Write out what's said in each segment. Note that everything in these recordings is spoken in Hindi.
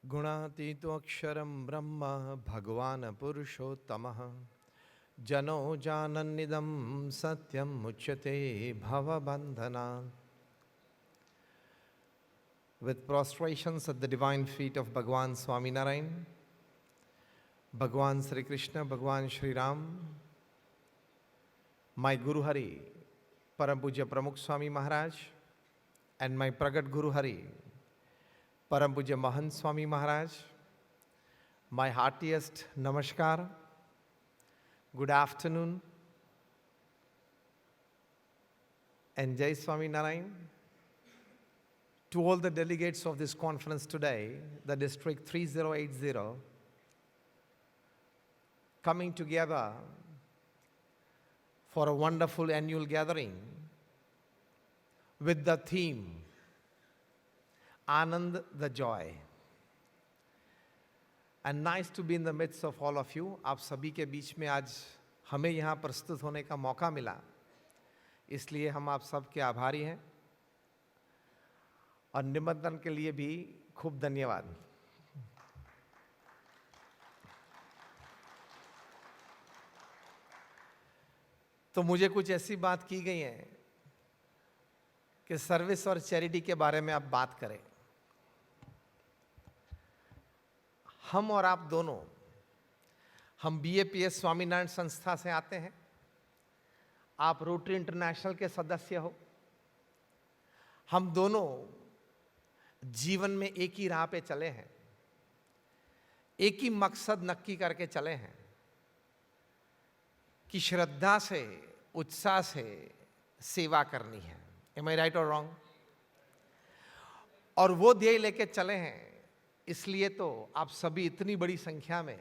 गुणातीतो अक्षरं ब्रह्म भगवान् पुरुषोत्तमः जनो जानन्निदं सत्यं मुच्यते भवबन्धनात्. With prostrations at the divine feet of Bhagwan Swaminarayan, Bhagwan Sri Krishna, Bhagwan Sri Ram, my Guru Hari, Param Pujya Pramukh Swami Maharaj, and my Pragat Guru Hari, Param Pujya Mahant Swami Maharaj, my heartiest namaskar, good afternoon, and Jai Swami Narayan. To all the delegates of this conference today, the District 3080, coming together for a wonderful annual gathering with the theme, Anand the Joy. And nice to be in the midst of all of you. आप सभी के बीच में आज हमें यहाँ प्रस्तुत होने का मौका मिला, इसलिए हम आप सबके आभारी हैं और निमंत्रण के लिए भी खूब धन्यवाद. तो मुझे कुछ ऐसी बात की गई है कि सर्विस और चैरिटी के बारे में आप बात करें. हम और आप दोनों, हम BAPS स्वामीनारायण संस्था से आते हैं, आप रोटरी इंटरनेशनल के सदस्य हो. हम दोनों जीवन में एक ही राह पे चले हैं, एक ही मकसद नक्की करके चले हैं कि श्रद्धा से, उत्साह से सेवा करनी है. Am I right or wrong? और वो ध्येय लेके चले हैं, इसलिए तो आप सभी इतनी बड़ी संख्या में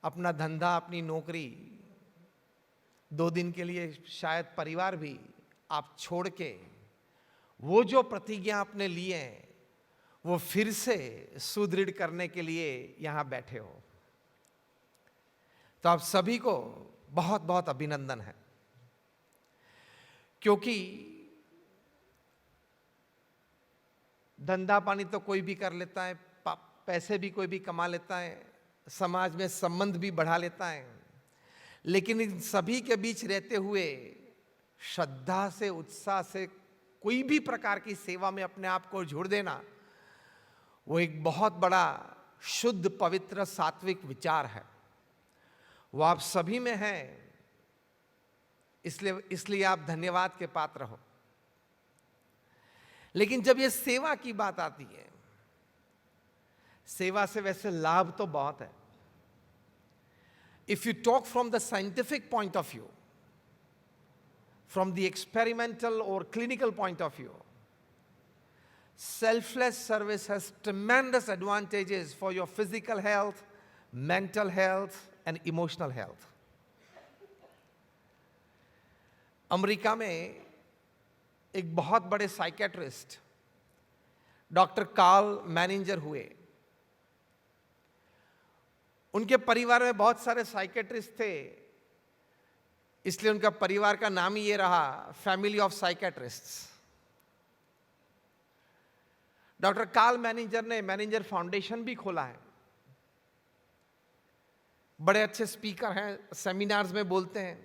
अपना धंधा, अपनी नौकरी, 2 दिन के लिए शायद परिवार भी आप छोड़ के वो जो प्रतिज्ञा आपने लिए हैं वो फिर से सुदृढ़ करने के लिए यहां बैठे हो. तो आप सभी को बहुत बहुत अभिनंदन है, क्योंकि धंधा पानी तो कोई भी कर लेता है, पैसे भी कोई भी कमा लेता है, समाज में संबंध भी बढ़ा लेता है, लेकिन इन सभी के बीच रहते हुए श्रद्धा से, उत्साह से कोई भी प्रकार की सेवा में अपने आप को जोड़ देना, वो एक बहुत बड़ा शुद्ध, पवित्र, सात्विक विचार है. वो आप सभी में है, इसलिए आप धन्यवाद के पात्र हो. लेकिन जब ये सेवा की बात आती है, सेवा से वैसे लाभ तो बहुत है. If you talk from the scientific point of view, from the experimental or clinical point of view, selfless service has tremendous advantages for your physical health, mental health and emotional health. America में एक बहुत बड़े साइकेट्रिस्ट डॉक्टर कार्ल मैनिंजर हुए. उनके परिवार में बहुत सारे साइकेट्रिस्ट थे, इसलिए उनका परिवार का नाम ही ये रहा, फैमिली ऑफ साइकेट्रिस्ट्स. डॉक्टर कार्ल मैनिंजर ने मैनिंजर फाउंडेशन भी खोला है. बड़े अच्छे स्पीकर हैं, सेमिनार्स में बोलते हैं.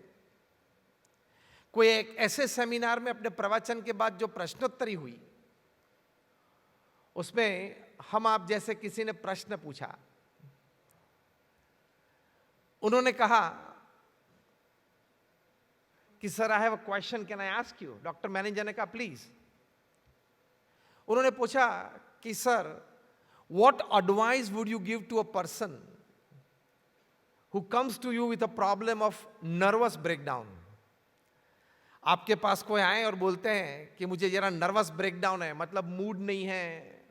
कोई एक ऐसे सेमिनार में अपने प्रवचन के बाद जो प्रश्नोत्तरी हुई, उसमें हम आप जैसे किसी ने प्रश्न पूछा. उन्होंने कहा कि sir, I have a question, can I ask you? Doctor manager ने कहा प्लीज. उन्होंने पूछा कि sir, what advice would you give to a person who comes to you with a problem of nervous breakdown. आपके पास कोई आए और बोलते हैं कि मुझे जरा नर्वस ब्रेकडाउन है, मतलब मूड नहीं है,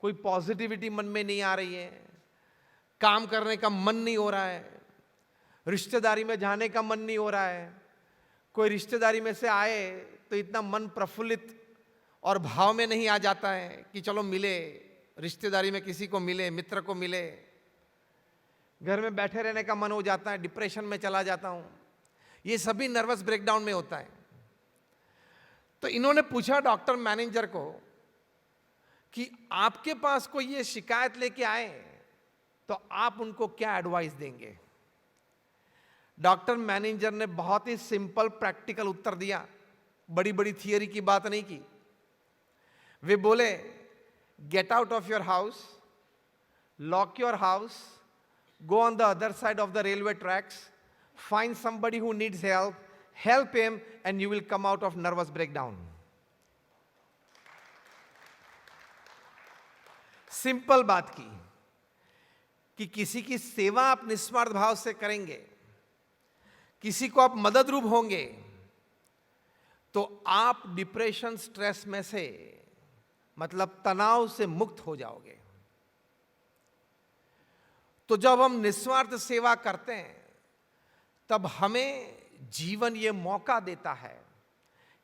कोई पॉजिटिविटी मन में नहीं आ रही है, काम करने का मन नहीं हो रहा है, रिश्तेदारी में जाने का मन नहीं हो रहा है, कोई रिश्तेदारी में से आए तो इतना मन प्रफुल्लित और भाव में नहीं आ जाता है कि चलो मिले, रिश्तेदारी में किसी को मिले, मित्र को मिले, घर में बैठे रहने का मन हो जाता है, डिप्रेशन में चला जाता हूं. ये सभी नर्वस ब्रेकडाउन में होता है. तो इन्होंने पूछा डॉक्टर मैनेजर को कि आपके पास कोई ये शिकायत लेके आए तो आप उनको क्या एडवाइस देंगे? डॉक्टर मैनेजर ने बहुत ही सिंपल प्रैक्टिकल उत्तर दिया, बड़ी बड़ी थियरी की बात नहीं की। वे बोले, get out of your house, lock your house, go on the other side of the railway tracks, find somebody who needs help, help him, and you will come out of nervous breakdown. Simple बात की कि किसी की सेवा आप निस्वार्थ भाव से करेंगे, किसी को आप मदद रूप होंगे, तो आप डिप्रेशन, स्ट्रेस में से, मतलब तनाव से मुक्त हो जाओगे। तो जब हम निस्वार्थ सेवा करते हैं तब हमें जीवन ये मौका देता है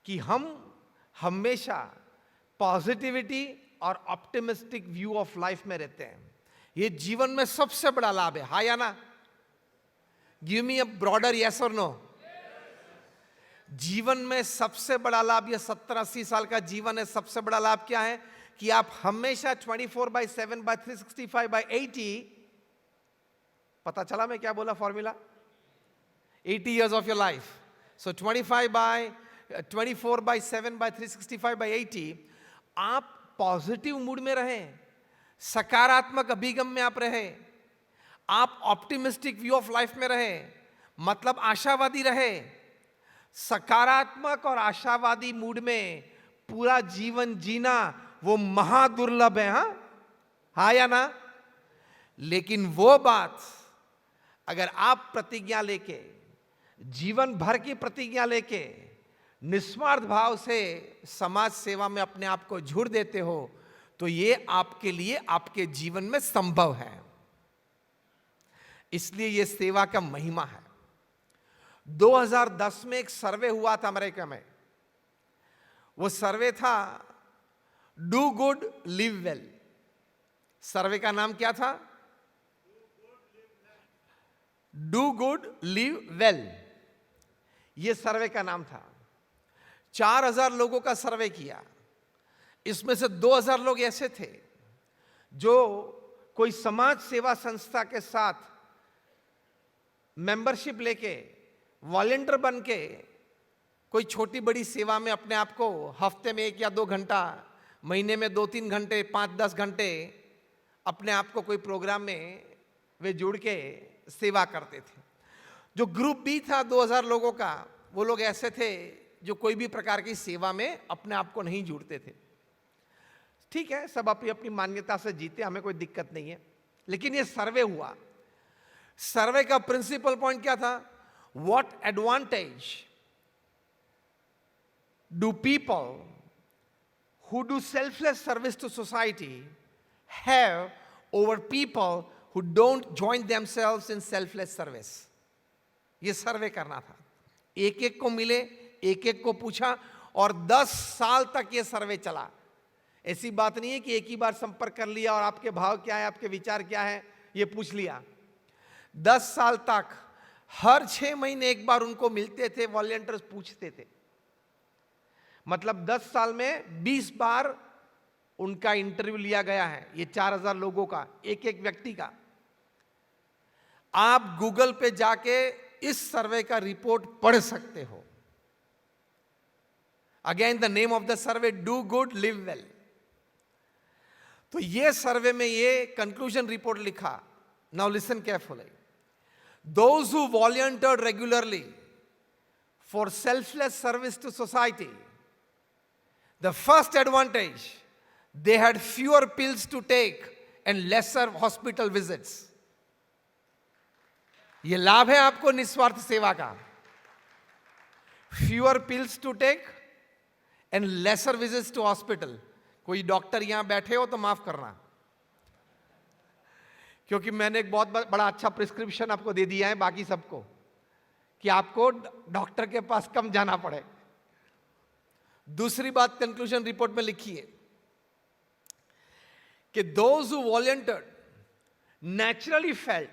कि हम हमेशा पॉजिटिविटी और ऑप्टिमिस्टिक व्यू ऑफ लाइफ में रहते हैं। ये जीवन में सबसे बड़ा लाभ है, हाँ या ना? Give me a broader yes और नो। जीवन में सबसे बड़ा लाभ, ये 70-80 साल का जीवन है, सबसे बड़ा लाभ क्या है? कि आप हमेशा 24/7/365/80, पता चला मैं क्या बोला formula? 80 years of your life. So 24/7/365/80, आप पॉजिटिव मूड में रहें, सकारात्मक अभिगम में आप रहें, आप ऑप्टिमिस्टिक व्यू ऑफ लाइफ में रहें, मतलब आशावादी रहें। सकारात्मक और आशावादी मूड में पूरा जीवन जीना वो महादुर्लभ है, हाँ या ना? लेकिन वो बात अगर आप प्रतिज्ञा लेके, जीवन भर की प्रतिज्ञा लेके, निस्वार्थ भाव से समाज सेवा में अपने आप को झोड़ देते हो, तो ये आपके लिए, आपके जीवन में संभव है। इसलिए ये सेवा का महिमा है। 2010 में एक सर्वे हुआ था अमेरिका में। वो सर्वे था डू गुड लिव वेल। सर्वे का नाम क्या था? डू गुड लिव वेल, यह सर्वे का नाम था। 4000 लोगों का सर्वे किया। इसमें से 2000 लोग ऐसे थे जो कोई समाज सेवा संस्था के साथ मेंबरशिप लेके, वॉलंटियर बन के कोई छोटी बड़ी सेवा में अपने आप को हफ्ते में 1 या 2 घंटा, महीने में 2-3 घंटे, 5-10 घंटे अपने आप को कोई प्रोग्राम में वे जुड़ के सेवा करते थे। जो ग्रुप बी था 2000 लोगों का, वो लोग ऐसे थे जो कोई भी प्रकार की सेवा में अपने आप को नहीं जुड़ते थे। ठीक है, सब अपनी अपनी मान्यता से जीते, हमें कोई दिक्कत नहीं है। लेकिन ये सर्वे हुआ। सर्वे का प्रिंसिपल पॉइंट क्या था? What advantage do people who do selfless service to society have over people who don't join themselves in selfless service? ये सर्वे करना था। एक एक को मिले, एक एक को पूछा, और 10 साल तक ये सर्वे चला। ऐसी बात नहीं है कि एक ही बार संपर्क कर लिया और आपके भाव क्या है, आपके विचार क्या है, ये पूछ लिया। 10 साल तक हर 6 महीने एक बार उनको मिलते थे, वॉलंटियर्स पूछते थे। मतलब 10 साल में 20 बार उनका इंटरव्यू लिया गया है। ये 4000 लोगों का, एक एक व्यक्ति का। आप गूगल पे जाके इस सर्वे का रिपोर्ट पढ़ सकते हो। Again the name of the survey, do good live well. तो ये सर्वे में ये कंक्लूजन रिपोर्ट लिखा। Now listen carefully. Those who volunteered regularly for selfless service to society, the first advantage, they had fewer pills to take and lesser hospital visits. ये लाभ है आपको निस्वार्थ सेवा का। fewer pills to take and lesser visits to hospital. कोई डॉक्टर यहां बैठे हो तो माफ करना, क्योंकि मैंने एक बहुत बड़ा अच्छा प्रिस्क्रिप्शन आपको दे दिया है बाकी सबको, कि आपको डॉक्टर के पास कम जाना पड़े। दूसरी बात कंक्लूजन रिपोर्ट में लिखी है कि those who volunteered naturally felt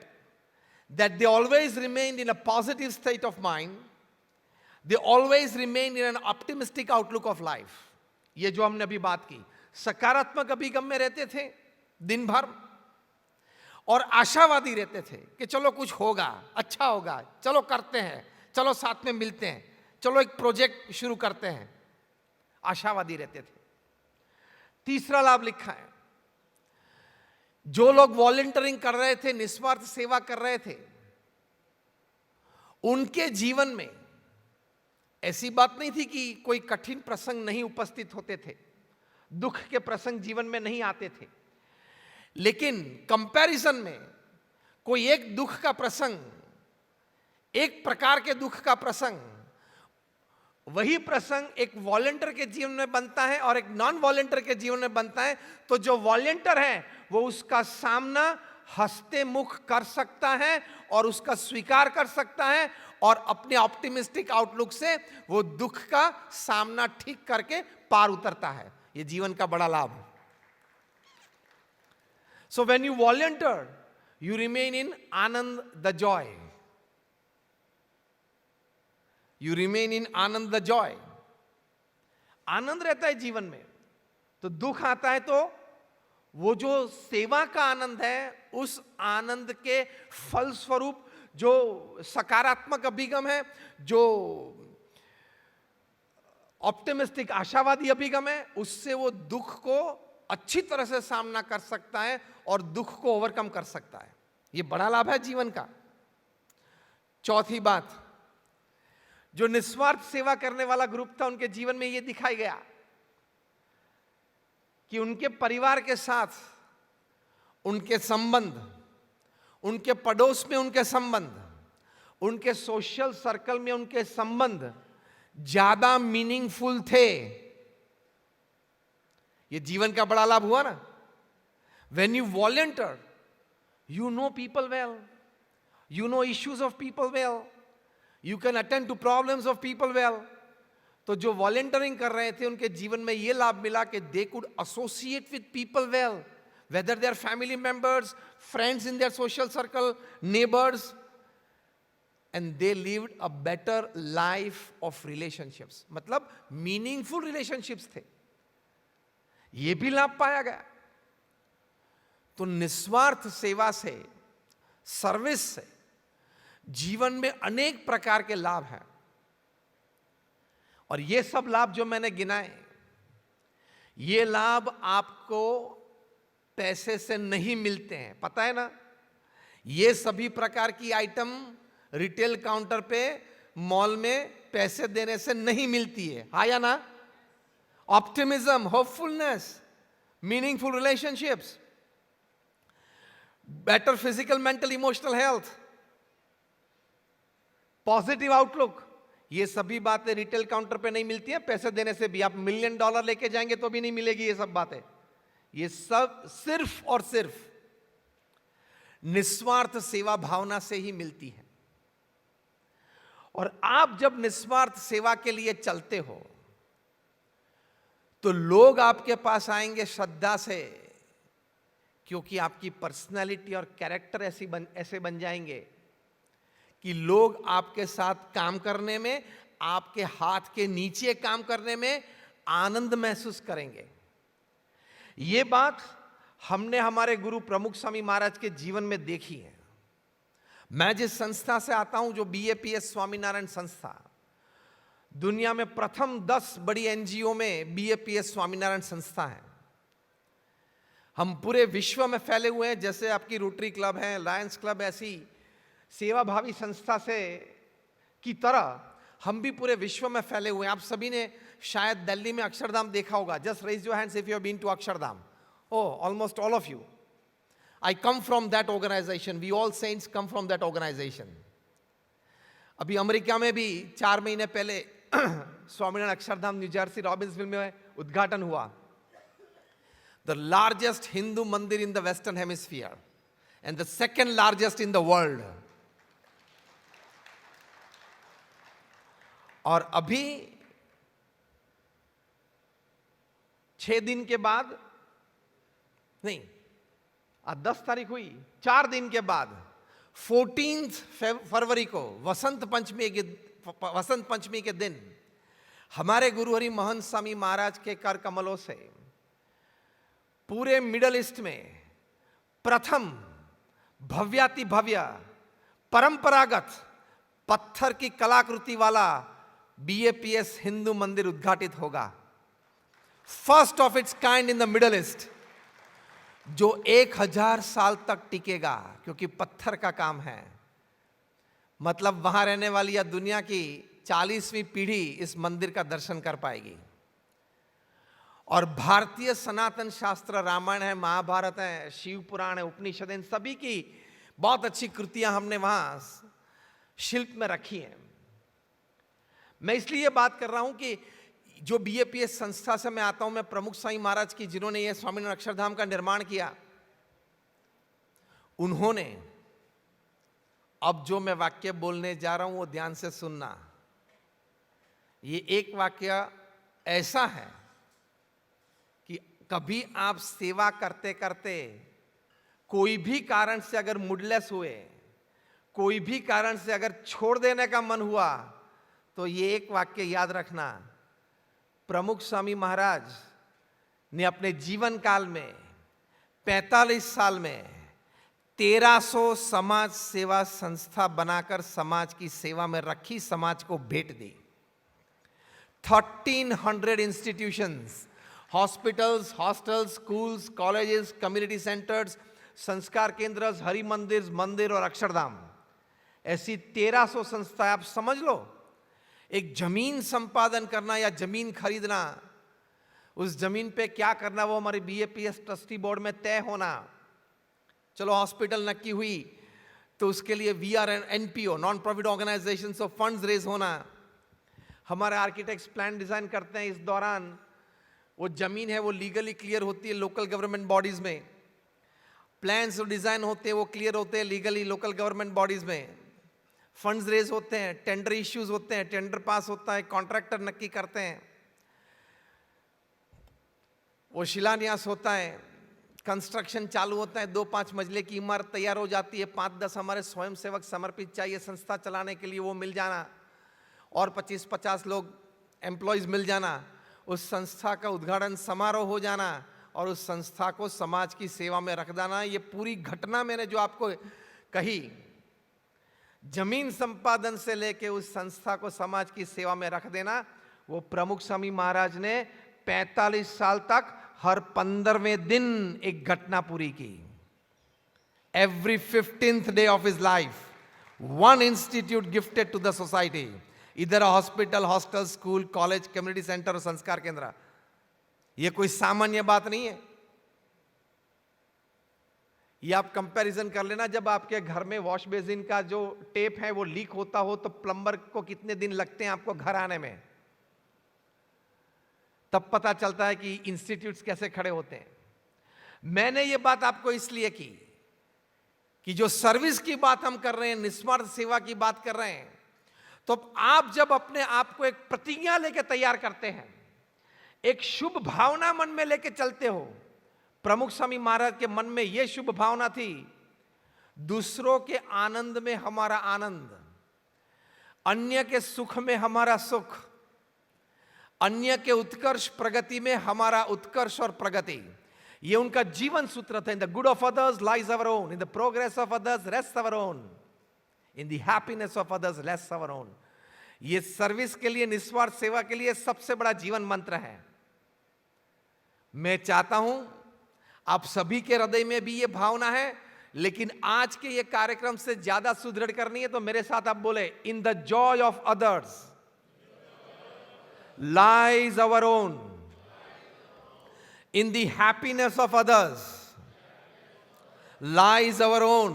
that they always remained in a positive state of mind, they always remained in an optimistic outlook of life. ये जो हमने अभी बात की, सकारात्मक अभिगम में रहते थे दिन भर और आशावादी रहते थे कि चलो कुछ होगा, अच्छा होगा, चलो करते हैं, चलो साथ में मिलते हैं, चलो एक प्रोजेक्ट शुरू करते हैं, आशावादी रहते थे। तीसरा लाभ लिखा है, जो लोग वॉलंटियरिंग कर रहे थे, निस्वार्थ सेवा कर रहे थे, उनके जीवन में ऐसी बात नहीं थी कि कोई कठिन प्रसंग नहीं उपस्थित होते थे, दुख के प्रसंग जीवन में नहीं आते थे, लेकिन कंपैरिजन में कोई एक दुख का प्रसंग, एक प्रकार के दुख का प्रसंग, वही प्रसंग एक वॉलंटियर के जीवन में बनता है और एक नॉन वॉलंटियर के जीवन में बनता है, तो जो वॉलंटियर है वो उसका सामना हंसते मुख कर सकता है और उसका स्वीकार कर सकता है और अपने ऑप्टिमिस्टिक आउटलुक से वो दुख का सामना ठीक करके पार उतरता है। ये जीवन का बड़ा लाभ है। So when you volunteer, you remain in Anand the joy. You remain in Anand the joy. आनंद रहता है जीवन में, तो दुख आता है तो वो जो सेवा का आनंद है, उस आनंद के फल स्वरूप जो सकारात्मक अभिगम है, जो ऑप्टिमिस्टिक आशावादी अभिगम है, उससे वो दुख को अच्छी तरह से सामना कर सकता है और दुख को ओवरकम कर सकता है। ये बड़ा लाभ है जीवन का। चौथी बात, जो निस्वार्थ सेवा करने वाला ग्रुप था, उनके जीवन में यह दिखाई गया कि उनके परिवार के साथ उनके संबंध, उनके पड़ोस में उनके संबंध, उनके सोशल सर्कल में उनके संबंध ज्यादा मीनिंगफुल थे। ये जीवन का बड़ा लाभ हुआ ना। When you volunteer, you know people well, you know issues of people well, you can attend to problems of people well. तो जो वॉलंटियरिंग कर रहे थे उनके जीवन में ये लाभ मिला कि they could associate with people well, whether they are family members, friends in their social circle, neighbors, and they lived a better life of relationships. मतलब meaningful relationships थे। ये भी लाभ पाया गया। तो निस्वार्थ सेवा से, सर्विस से जीवन में अनेक प्रकार के लाभ हैं और ये सब लाभ जो मैंने गिनाए, ये लाभ आपको पैसे से नहीं मिलते हैं, पता है ना। ये सभी प्रकार की आइटम रिटेल काउंटर पे, मॉल में पैसे देने से नहीं मिलती है, हाँ या ना। Optimism, hopefulness, meaningful relationships, better physical mental emotional health, positive outlook, ये सभी बातें रिटेल काउंटर पे नहीं मिलती हैं। पैसे देने से भी, आप $1 मिलियन लेके जाएंगे तो भी नहीं मिलेगी ये सब बातें। ये सब सिर्फ और सिर्फ निस्वार्थ सेवा भावना से ही मिलती है। और आप जब निस्वार्थ सेवा के लिए चलते हो तो लोग आपके पास आएंगे श्रद्धा से, क्योंकि आपकी पर्सनालिटी और कैरेक्टर ऐसे बन जाएंगे कि लोग आपके साथ काम करने में, आपके हाथ के नीचे काम करने में आनंद महसूस करेंगे। ये बात हमने हमारे गुरु प्रमुख स्वामी महाराज के जीवन में देखी है। मैं जिस संस्था से आता हूं, जो BAPS स्वामीनारायण संस्था, दुनिया में प्रथम 10 बड़ी एनजीओ में BAPS स्वामीनारायण संस्था है। हम पूरे विश्व में फैले हुए हैं, जैसे आपकी रोटरी क्लब है, लायंस क्लब, ऐसी सेवाभावी संस्था से की तरह हम भी पूरे विश्व में फैले हुए हैं। आप सभी ने शायद दिल्ली में अक्षरधाम देखा होगा। Just raise your hands if you have been to Akshardham. Oh, almost all of you. I come from that organization. We all saints come from that organization. अभी अमेरिका में भी 4 महीने पहले स्वामीनारायण अक्षरधाम न्यू जर्सी रॉबिन्सविल में उद्घाटन हुआ। The largest Hindu mandir in the Western Hemisphere and the second largest in the world. और अभी 6 दिन के बाद, नहीं, आज 10 तारीख हुई, 4 दिन के बाद 14 फरवरी को वसंत पंचमी के दिन हमारे गुरु हरि महंत स्वामी महाराज के कर कमलों से पूरे मिडल ईस्ट में प्रथम भव्याति भव्य परंपरागत पत्थर की कलाकृति वाला बीएपीएस हिंदू मंदिर उद्घाटित होगा, first of its kind in the middle east, जो 1000 साल तक टिकेगा, क्योंकि पत्थर का काम है। मतलब वहां रहने वाली या दुनिया की 40वीं पीढ़ी इस मंदिर का दर्शन कर पाएगी। और भारतीय सनातन शास्त्र, रामायण है, महाभारत है, शिव पुराण है, उपनिषद, इन सभी की बहुत अच्छी कृतियां हमने वहां शिल्प में रखी हैं। मैं इसलिए बात कर रहा हूं कि जो बीएपीएस संस्था से मैं आता हूं, मैं प्रमुख स्वामी महाराज की, जिन्होंने ये स्वामीनारायण अक्षरधाम का निर्माण किया, उन्होंने, अब जो मैं वाक्य बोलने जा रहा हूं वो ध्यान से सुनना। ये एक वाक्य ऐसा है कि कभी आप सेवा करते करते कोई भी कारण से अगर मूडलेस हुए, कोई भी कारण से अगर छोड़ देने का मन हुआ, तो ये एक वाक्य याद रखना। प्रमुख स्वामी महाराज ने अपने जीवन काल में 45 साल में 1300 समाज सेवा संस्था बनाकर समाज की सेवा में रखी, समाज को भेंट दी। 1300 institutions, hospitals, hostels, schools, colleges, community centres, संस्कार केंद्र, हरि मंदिर, मंदिर और अक्षरधाम, ऐसी 1300 संस्थाएं। आप समझ लो, एक जमीन संपादन करना या जमीन खरीदना, उस जमीन पे क्या करना, वो हमारे बीएपीएस ट्रस्टी बोर्ड में तय होना। चलो हॉस्पिटल नक्की हुई तो उसके लिए VR NPO, non profit organisation से फंड्स रेज होना। हमारे आर्किटेक्ट्स प्लान डिजाइन करते हैं, इस दौरान वो जमीन है वो लीगली क्लियर होती है लोकल गवर्नमेंट बॉडीज में। प्लान्स डिजाइन होते हैं वो क्लियर होते हैं लीगली लोकल गवर्नमेंट बॉडीज में। फंड्स रेज होते हैं, टेंडर इश्यूज होते हैं, टेंडर पास होता है, कॉन्ट्रैक्टर नक्की करते हैं, वो शिलान्यास होता है, कंस्ट्रक्शन चालू होता है, 2-5 मंजिले की इमारत तैयार हो जाती है, 5-10 हमारे स्वयंसेवक समर्पित चाहिए संस्था चलाने के लिए, वो मिल जाना, और 25-50 लोग एम्प्लॉयज मिल जाना, उस संस्था का उद्घाटन समारोह हो जाना और उस संस्था को समाज की सेवा में रख देना। ये पूरी घटना मैंने जो आपको कही, जमीन संपादन से लेके उस संस्था को समाज की सेवा में रख देना, वो प्रमुख स्वामी महाराज ने 45 साल तक हर 15वें दिन एक घटना पूरी की। Every 15th day of his life, one institute gifted to the society, इधर hospital, hostel, school, college, community centre और संस्कार केंद्र। यह कोई सामान्य बात नहीं है। ये आप कंपैरिजन कर लेना, जब आपके घर में वॉश बेसिन का जो टेप है वो लीक होता हो तो प्लम्बर को कितने दिन लगते हैं आपको घर आने में, तब पता चलता है कि इंस्टीट्यूट्स कैसे खड़े होते हैं। मैंने ये बात आपको इसलिए की कि जो सर्विस की बात हम कर रहे हैं, निस्वार्थ सेवा की बात कर रहे हैं, तो आप जब अपने आप को एक प्रतिज्ञा लेके तैयार करते हैं, एक शुभ भावना मन में लेके चलते हो, प्रमुख स्वामी महाराज के मन में यह शुभ भावना थी, दूसरों के आनंद में हमारा आनंद, अन्य के सुख में हमारा सुख, अन्य के उत्कर्ष प्रगति में हमारा उत्कर्ष और प्रगति। यह उनका जीवन सूत्र था। In the good of others lies our own, in the progress of others rest our own, in the happiness of others less our own. यह सर्विस के लिए, निस्वार्थ सेवा के लिए सबसे बड़ा जीवन मंत्र है। मैं चाहता हूं आप सभी के हृदय में भी यह भावना है, लेकिन आज के ये कार्यक्रम से ज्यादा सुदृढ़ करनी है, तो मेरे साथ आप बोले, in the Joy of others lies our own, in the happiness of others lies our own।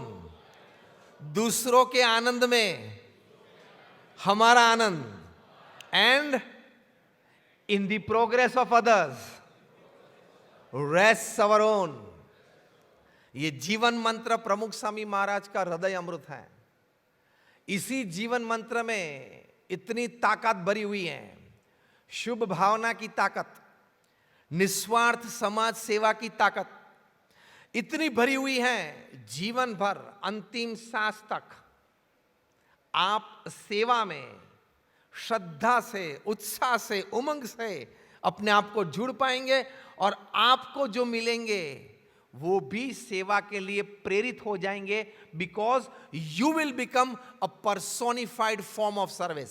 दूसरों के आनंद में हमारा आनंद, and in the progress of others rests our own। ये जीवन मंत्र प्रमुख स्वामी महाराज का हृदय अमृत है। इसी जीवन मंत्र में इतनी ताकत भरी हुई है, शुभ भावना की ताकत, निस्वार्थ समाज सेवा की ताकत इतनी भरी हुई है, जीवन भर अंतिम सांस तक आप सेवा में श्रद्धा से, उत्साह से, उमंग से अपने आप को जुड़ पाएंगे और आपको जो मिलेंगे वो भी सेवा के लिए प्रेरित हो जाएंगे, because you will become a personified form of service.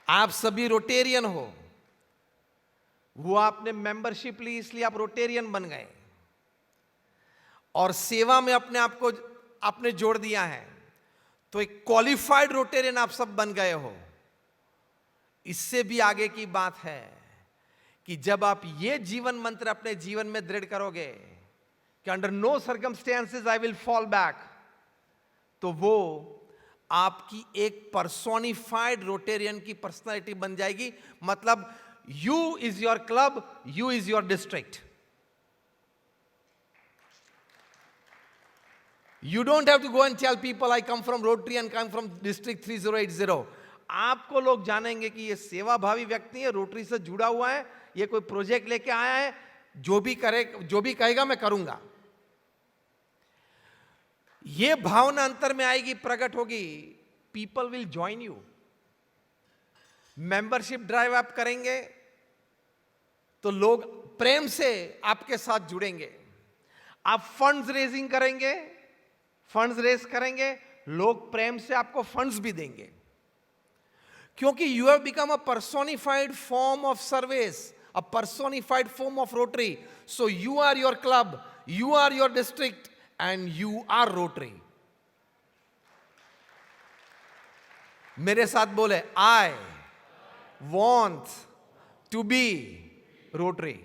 आप सभी रोटेरियन हो, वो आपने मेंबरशिप ली इसलिए आप रोटेरियन बन गए और सेवा में अपने आप को आपने जोड़ दिया है, तो एक क्वालिफाइड रोटेरियन आप सब बन गए हो। इससे भी आगे की बात है कि जब आप ये जीवन मंत्र अपने जीवन में दृढ़ करोगे कि under no circumstances I will fall back, तो वो आपकी एक पर्सोनिफाइड रोटेरियन की पर्सनालिटी बन जाएगी। मतलब you is your club, you is your district. You don't have to go and tell people I come from Rotary and come from District 3080. आपको लोग जानेंगे कि ये सेवा भावी व्यक्ति है, रोटरी से जुड़ा हुआ है, ये कोई प्रोजेक्ट लेके आया है, जो भी करे, जो भी कहेगा मैं करूंगा। ये भावना अंतर में आएगी, प्रकट होगी, people will join you. Membership drive आप करेंगे तो लोग प्रेम से आपके साथ जुड़ेंगे। आप फंड्स रेजिंग करेंगे, फंड्स रेज करेंगे, लोग प्रेम से आपको फंड्स भी देंगे, क्योंकि you have become a personified form of service, a personified form of Rotary. So you are your club, you are your district and you are Rotary. मेरे साथ बोले, I want to be Rotary.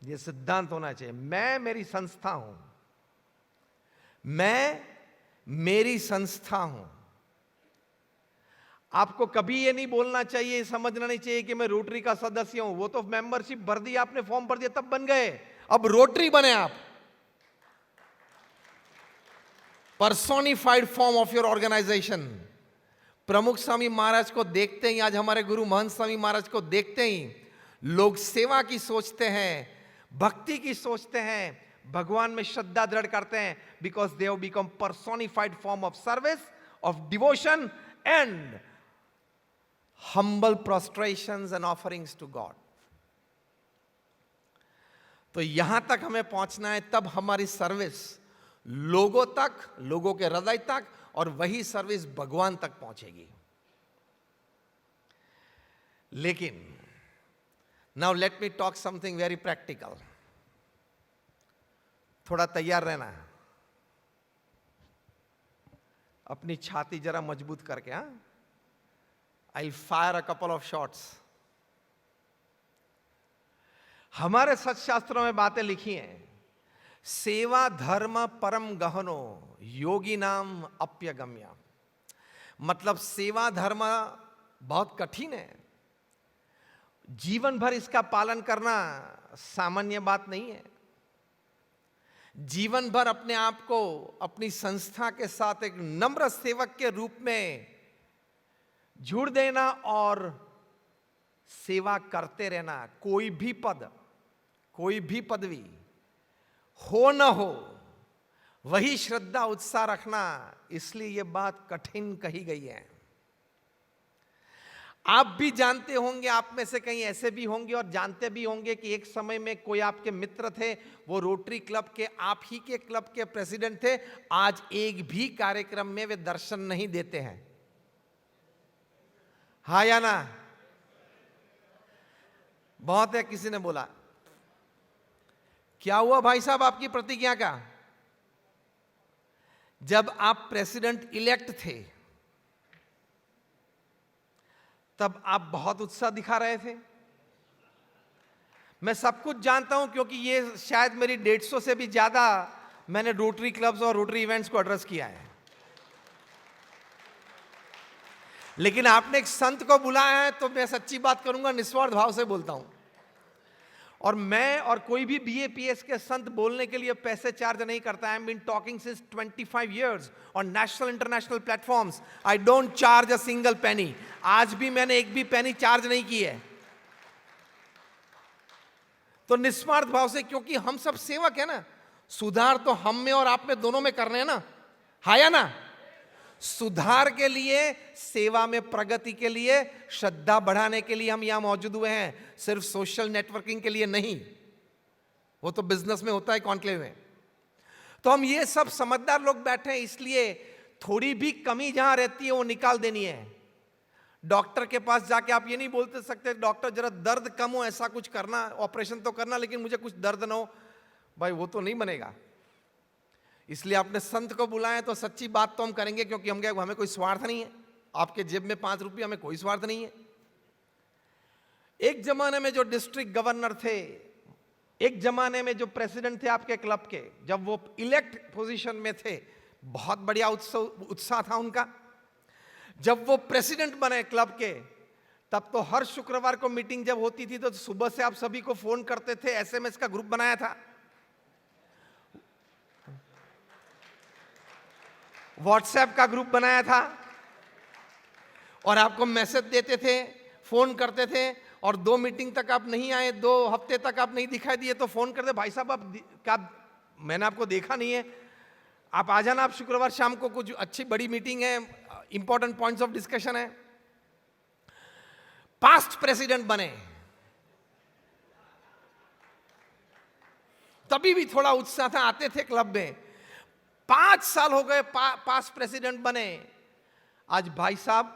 ये सिद्धांत होना चाहिए। मैं मेरी संस्था हूं, मैं मेरी संस्था हूं। आपको कभी ये नहीं बोलना चाहिए, समझना नहीं चाहिए कि मैं रोटरी का सदस्य हूं। वो तो मेंबरशिप भर दी आपने, फॉर्म भर दिया, तब बन गए। अब रोटरी बने आप, personified form of your organisation. Pramukh Swami महाराज को देखते ही, आज हमारे गुरु महंत स्वामी महाराज को देखते ही लोग सेवा की सोचते हैं, भक्ति की सोचते हैं, भगवान में श्रद्धा दृढ़ करते हैं, because they have become personified form of service, of devotion and humble prostrations and offerings to God. तो यहां तक हमें पहुंचना है, तब हमारी सर्विस लोगों तक, लोगों के हृदय तक, और वही सर्विस भगवान तक पहुंचेगी। लेकिन now let me talk something very practical. थोड़ा तैयार रहना, अपनी छाती जरा मजबूत करके। हाँ, I'll fire a couple of shots. हमारे सत्शास्त्रों में बातें लिखी हैं, सेवा धर्म परम गहनो योगी नाम अप्यगम्य। मतलब सेवा धर्म बहुत कठिन है, जीवन भर इसका पालन करना सामान्य बात नहीं है। जीवन भर अपने आप को अपनी संस्था के साथ एक नम्र सेवक के रूप में जुड़ देना और सेवा करते रहना। कोई भी पद, कोई भी पदवी हो न हो, वही श्रद्धा उत्साह रखना, इसलिए यह बात कठिन कही गई है। आप भी जानते होंगे, आप में से कई ऐसे भी होंगे और जानते भी होंगे कि एक समय में कोई आपके मित्र थे, वो रोटरी क्लब के, आप ही के क्लब के प्रेसिडेंट थे। आज एक भी कार्यक्रम में वे दर्शन नहीं देते हैं। हाँ या ना? बहुत है। किसी ने बोला, क्या हुआ भाई साहब आपकी प्रतिज्ञा का? जब आप प्रेसिडेंट इलेक्ट थे तब आप बहुत उत्साह दिखा रहे थे। मैं सब कुछ जानता हूं, क्योंकि ये शायद मेरी 150 से भी ज्यादा मैंने रोटरी क्लब्स और रोटरी इवेंट्स को एड्रेस किया है। लेकिन आपने एक संत को बुलाया है, तो मैं सच्ची बात करूंगा, निस्वार्थ भाव से बोलता हूं। और मैं और कोई भी BAPS के संत बोलने के लिए पैसे चार्ज नहीं करता। I am been talking since 25 years on national international platforms. I don't charge a single penny. आज भी मैंने एक भी पेनी चार्ज नहीं की है। तो निस्वार्थ भाव से, क्योंकि हम सब सेवक है ना, सुधार तो हम में और आप में दोनों में कर रहे हैं ना। हाँ या ना? सुधार के लिए, सेवा में प्रगति के लिए, श्रद्धा बढ़ाने के लिए हम यहां मौजूद हुए हैं, सिर्फ सोशल नेटवर्किंग के लिए नहीं। वो तो बिजनेस में होता है, कॉन्क्लेव में। तो हम ये सब समझदार लोग बैठे हैं, इसलिए थोड़ी भी कमी जहां रहती है वो निकाल देनी है। डॉक्टर के पास जाके आप ये नहीं बोलते सकते डॉक्टर जरा दर्द कम हो, ऐसा कुछ करना, ऑपरेशन तो करना, लेकिन मुझे कुछ दर्द ना हो। भाई वो तो नहीं बनेगा। इसलिए आपने संत को बुलाया तो सच्ची बात तो हम करेंगे, क्योंकि हमें कोई स्वार्थ नहीं है। आपके जेब में 5 रुपये, हमें कोई स्वार्थ नहीं है। एक जमाने में जो डिस्ट्रिक्ट गवर्नर थे, एक जमाने में जो प्रेसिडेंट थे आपके क्लब के, जब वो इलेक्ट पोजीशन में थे, बहुत बढ़िया उत्साह था उनका। जब वो प्रेसिडेंट बने क्लब के, तब तो हर शुक्रवार को मीटिंग जब होती थी तो सुबह से आप सभी को फोन करते थे, एसएमएस का ग्रुप बनाया था, व्हाट्सएप का ग्रुप बनाया था, और आपको मैसेज देते थे, फोन करते थे। और 2 मीटिंग तक आप नहीं आए, 2 हफ्ते तक आप नहीं दिखाई दिए, तो फोन करते, भाई साहब आप क्या, मैंने आपको देखा नहीं है, आप आ जाना, आप शुक्रवार शाम को, कुछ अच्छी बड़ी मीटिंग है, इंपॉर्टेंट पॉइंट्स ऑफ डिस्कशन है। पास्ट प्रेसिडेंट बने तभी भी थोड़ा उत्साह था, आते थे क्लब में। 5 साल हो गए पास्ट प्रेसिडेंट बने, आज भाई साहब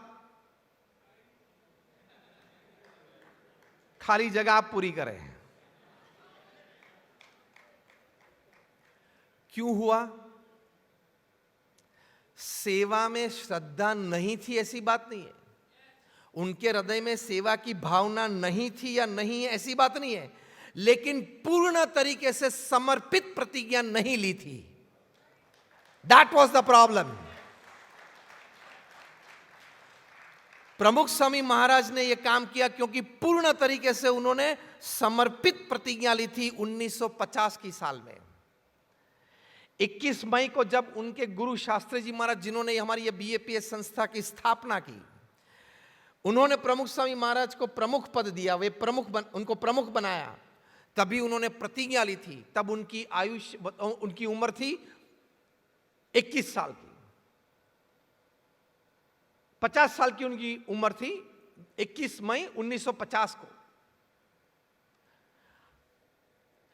खाली जगह आप पूरी करें। क्यों हुआ? सेवा में श्रद्धा नहीं थी, ऐसी बात नहीं है। उनके हृदय में सेवा की भावना नहीं थी या नहीं है, ऐसी बात नहीं है, लेकिन पूर्ण तरीके से समर्पित प्रतिज्ञा नहीं ली थी। That was the problem. प्रमुख स्वामी महाराज ने यह काम किया क्योंकि पूर्ण तरीके से उन्होंने समर्पित प्रतिज्ञा ली थी 1950 की साल में। 21 मई को जब उनके गुरु शास्त्री जी महाराज, जिन्होंने हमारी ये बीएपीएस संस्था की स्थापना की, उन्होंने प्रमुख स्वामी महाराज को प्रमुख पद दिया, वे उनको प्रमुख बनाया, तभी उन्होंने प्रतिज्ञा ली थी। तब उनकी उम्र थी 21 साल की। 50 साल की उनकी उम्र थी 21 मई 1950 को।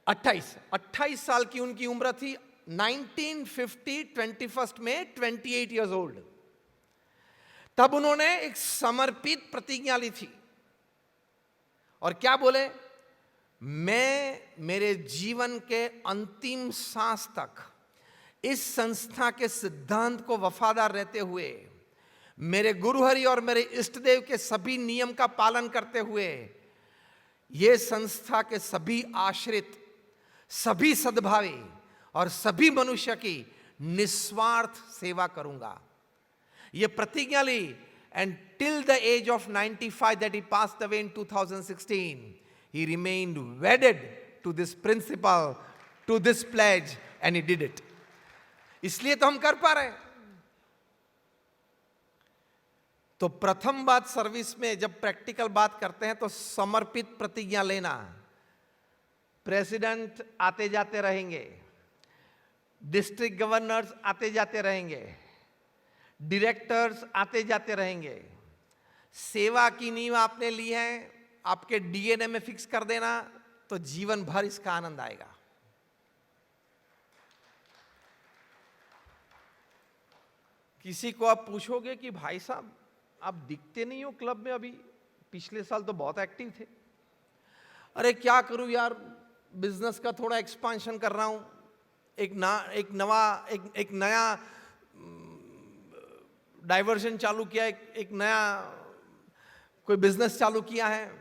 28 साल की उनकी उम्र थी 1950 21 में 28 इयर्स ओल्ड। तब उन्होंने एक समर्पित प्रतिज्ञा ली थी और क्या बोले, मैं मेरे जीवन के अंतिम सांस तक इस संस्था के सिद्धांत को वफादार रहते हुए, मेरे गुरुहरि और मेरे इष्ट देव के सभी नियम का पालन करते हुए, ये संस्था के सभी आश्रित, सभी सद्भावी और सभी मनुष्य की निस्वार्थ सेवा करूंगा। ये प्रतिज्ञा ली, and till the age of 95 that he passed away in 2016, he remained wedded to this principle, to this pledge, and he did it. इसलिए तो हम कर पा रहे हैं। तो प्रथम बात सर्विस में जब प्रैक्टिकल बात करते हैं तो समर्पित प्रतिज्ञा लेना। प्रेसिडेंट आते जाते रहेंगे, डिस्ट्रिक्ट गवर्नर्स आते जाते रहेंगे, डायरेक्टर्स आते जाते रहेंगे। सेवा की नींव आपने ली है, आपके डीएनए में फिक्स कर देना, तो जीवन भर इसका आनंद आएगा। किसी को आप पूछोगे कि भाई साहब आप दिखते नहीं हो क्लब में, अभी पिछले साल तो बहुत एक्टिव थे। अरे क्या करूं यार, बिजनेस का थोड़ा एक्सपांशन कर रहा हूं, एक नया डाइवर्जन चालू किया, एक नया कोई बिजनेस चालू किया है।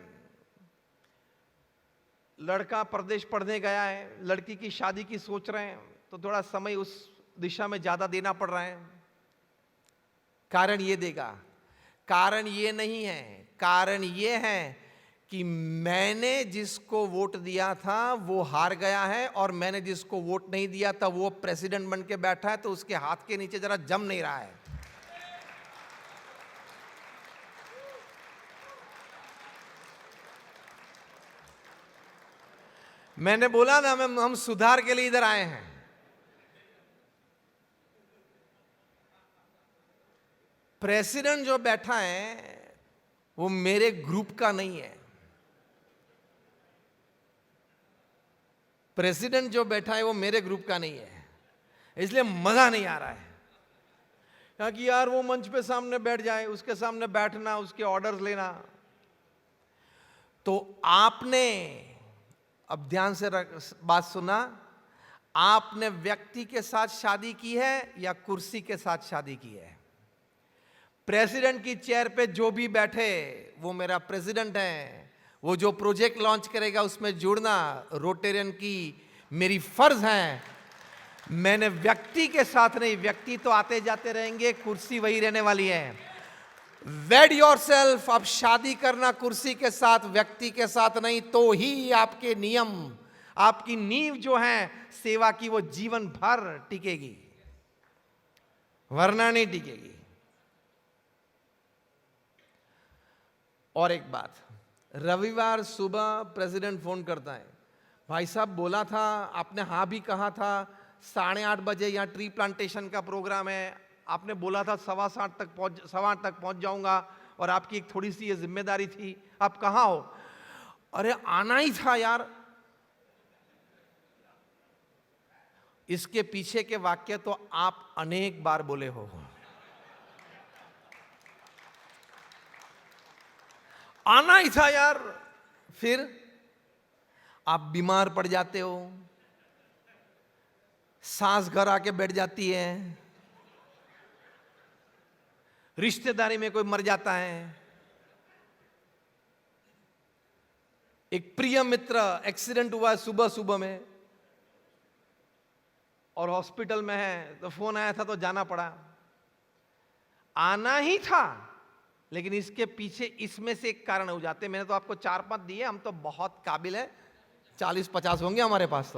लड़का परदेश पढ़ने गया है, लड़की की शादी की सोच रहे हैं, तो थोड़ा समय उस दिशा में ज्यादा देना पड़ रहा है। कारण ये देगा, कारण ये नहीं है, कारण ये है कि मैंने जिसको वोट दिया था वो हार गया है, और मैंने जिसको वोट नहीं दिया था वो प्रेसिडेंट बन के बैठा है, तो उसके हाथ के नीचे जरा जम नहीं रहा है। मैंने बोला ना, हम सुधार के लिए इधर आए हैं। प्रेसिडेंट जो बैठा है वो मेरे ग्रुप का नहीं है। प्रेसिडेंट जो बैठा है वो मेरे ग्रुप का नहीं है, इसलिए मजा नहीं आ रहा है। क्या कि यार वो मंच पे सामने बैठ जाए, उसके सामने बैठना, उसके ऑर्डर्स लेना। तो आपने अब ध्यान से बात सुना, आपने व्यक्ति के साथ शादी की है या कुर्सी के साथ शादी की है? प्रेसिडेंट की चेयर पे जो भी बैठे वो मेरा प्रेसिडेंट है। वो जो प्रोजेक्ट लॉन्च करेगा उसमें जुड़ना रोटेरियन की मेरी फर्ज है। मैंने व्यक्ति के साथ नहीं, व्यक्ति तो आते जाते रहेंगे, कुर्सी वही रहने वाली है। वेड योरसेल्फ, अब शादी करना कुर्सी के साथ, व्यक्ति के साथ नहीं, तो ही आपके नियम, आपकी नींव जो है सेवा की, वो जीवन भर टिकेगी, वरना नहीं टिकेगी। और एक बात, रविवार सुबह प्रेसिडेंट फोन करता है, भाई साहब बोला था, आपने हाँ भी कहा था, 8:30 बजे यहाँ ट्री प्लांटेशन का प्रोग्राम है, आपने बोला था 7:15 तक पहुंच जाऊंगा, और आपकी एक थोड़ी सी ये जिम्मेदारी थी, आप कहाँ हो? अरे आना ही था यार। इसके पीछे के वाक्य तो आप अनेक बार बोले हो। आना ही था यार। फिर आप बीमार पड़ जाते हो, सांस घर आके बैठ जाती है, रिश्तेदारी में कोई मर जाता है, एक प्रिय मित्र एक्सीडेंट हुआ है सुबह सुबह में और हॉस्पिटल में है, तो फोन आया था तो जाना पड़ा। आना ही था, लेकिन इसके पीछे इसमें से एक कारण हो जाते। मैंने तो आपको 4-5 दिए, हम तो बहुत काबिल है, 40-50 होंगे हमारे पास।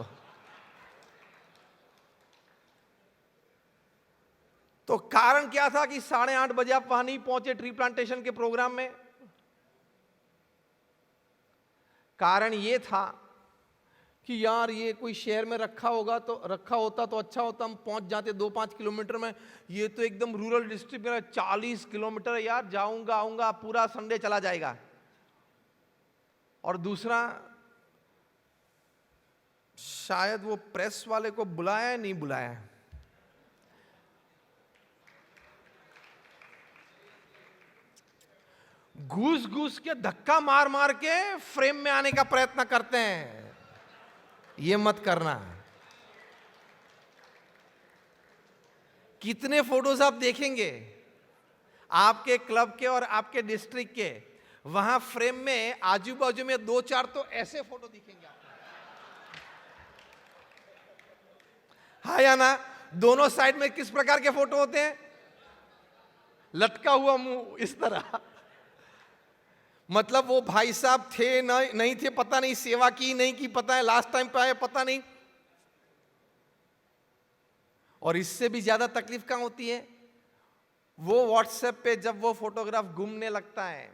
तो कारण क्या था कि 8:30 बजे आप वहां नहीं पहुंचे ट्री प्लांटेशन के प्रोग्राम में? कारण ये था कि यार ये कोई शहर में रखा होता तो अच्छा होता, हम पहुंच जाते 2-5 किलोमीटर में। ये तो एकदम रूरल डिस्ट्रिक्ट में 40 किलोमीटर है यार, जाऊंगा आऊंगा, पूरा संडे चला जाएगा। और दूसरा, शायद वो प्रेस वाले को बुलाया नहीं बुलाया, घूस घूस के धक्का मार मार के फ्रेम में आने का प्रयत्न करते हैं। ये मत करना। कितने फोटोज आप देखेंगे आपके क्लब के और आपके डिस्ट्रिक्ट के, वहां फ्रेम में आजू बाजू में 2-4 तो ऐसे फोटो दिखेंगे आपको, हाँ या ना? दोनों साइड में किस प्रकार के फोटो होते हैं? लटका हुआ मुंह इस तरह। मतलब वो भाई साहब थे नहीं थे पता नहीं, सेवा की नहीं की पता है, लास्ट टाइम पे आए पता नहीं। और इससे भी ज्यादा तकलीफ कहां होती है? वो व्हाट्सएप पे जब वो फोटोग्राफ घूमने लगता है,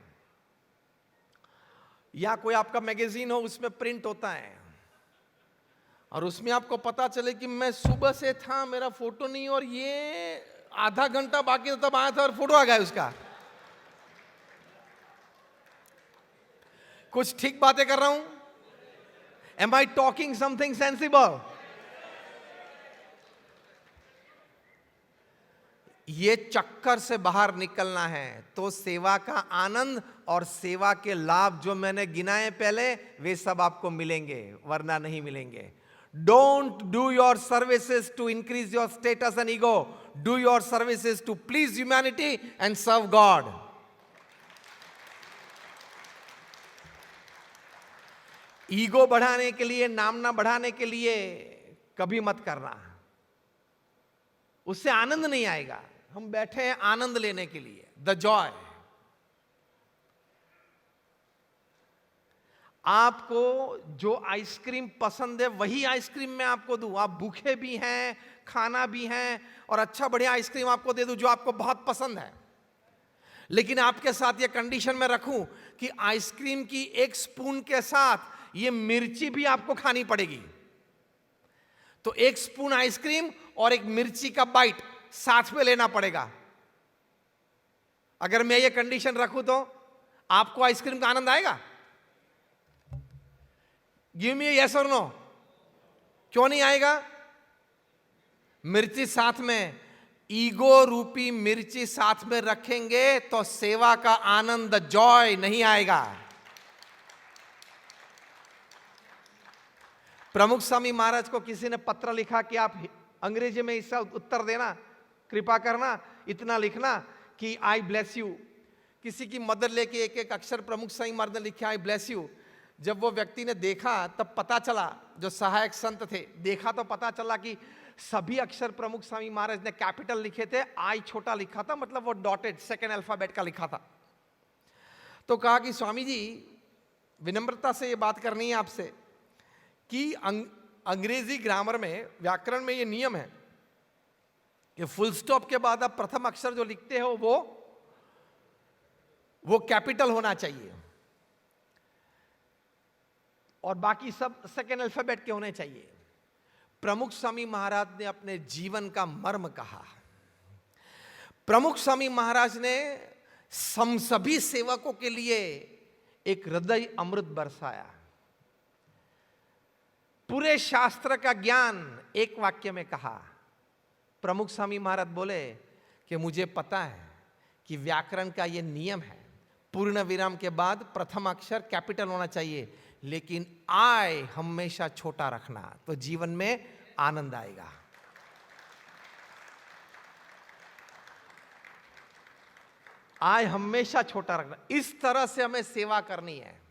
या कोई आपका मैगजीन हो उसमें प्रिंट होता है, और उसमें आपको पता चले कि मैं सुबह से था, मेरा फोटो नहीं, और ये आधा घंटा बाकी था तब आया था और फोटो आ गया उसका। कुछ ठीक बातें कर रहा हूं? Am I talking something sensible? ये चक्कर से बाहर निकलना है तो सेवा का आनंद और सेवा के लाभ जो मैंने गिनाए पहले, वे सब आपको मिलेंगे, वरना नहीं मिलेंगे। Don't do your services to increase your status and ego, do your services to please humanity and serve God. Ego बढ़ाने के लिए, नामना बढ़ाने के लिए कभी मत करना, उससे आनंद नहीं आएगा। हम बैठे हैं आनंद लेने के लिए, द जॉय। आपको जो आइसक्रीम पसंद है वही आइसक्रीम मैं आपको दूं। आप भूखे भी हैं, खाना भी हैं, और अच्छा बढ़िया आइसक्रीम आपको दे दूं जो आपको बहुत पसंद है, लेकिन आपके साथ ये कंडीशन में रखूं कि आइसक्रीम की एक स्पून के साथ ये मिर्ची भी आपको खानी पड़ेगी। तो एक स्पून आइसक्रीम और एक मिर्ची का बाइट साथ में लेना पड़ेगा। अगर मैं ये कंडीशन रखूं तो आपको आइसक्रीम का आनंद आएगा? गिव मी यस और नो। क्यों नहीं आएगा? मिर्ची साथ में, ईगो रूपी मिर्ची साथ में रखेंगे तो सेवा का आनंद, जॉय नहीं आएगा। प्रमुख स्वामी महाराज को किसी ने पत्र लिखा कि आप अंग्रेजी में इसका उत्तर देना, कृपा करना, इतना लिखना कि आई ब्लेस यू। किसी की मदद लेके एक एक अक्षर प्रमुख स्वामी महाराज ने लिखा आई ब्लेस यू। जब वो व्यक्ति ने देखा तब पता चला, जो सहायक संत थे, देखा तो पता चला कि सभी अक्षर प्रमुख स्वामी महाराज ने कैपिटल लिखे थे, आई छोटा लिखा था, मतलब वो डॉटेड सेकेंड अल्फाबेट का लिखा था। तो कहा कि स्वामी जी, विनम्रता से ये बात करनी है आपसे कि अंग्रेजी ग्रामर में, व्याकरण में ये नियम है कि फुल स्टॉप के बाद आप प्रथम अक्षर जो लिखते हो वो कैपिटल होना चाहिए और बाकी सब सेकेंड अल्फाबेट के होने चाहिए। प्रमुख स्वामी महाराज ने अपने जीवन का मर्म कहा। प्रमुख स्वामी महाराज ने सभी सेवकों के लिए एक हृदय अमृत बरसाया। पूरे शास्त्र का ज्ञान एक वाक्य में कहा। प्रमुख स्वामी महाराज बोले कि मुझे पता है कि व्याकरण का यह नियम है, पूर्ण विराम के बाद प्रथम अक्षर कैपिटल होना चाहिए, लेकिन आय हमेशा छोटा रखना, तो जीवन में आनंद आएगा। आय हमेशा छोटा रखना, इस तरह से हमें सेवा करनी है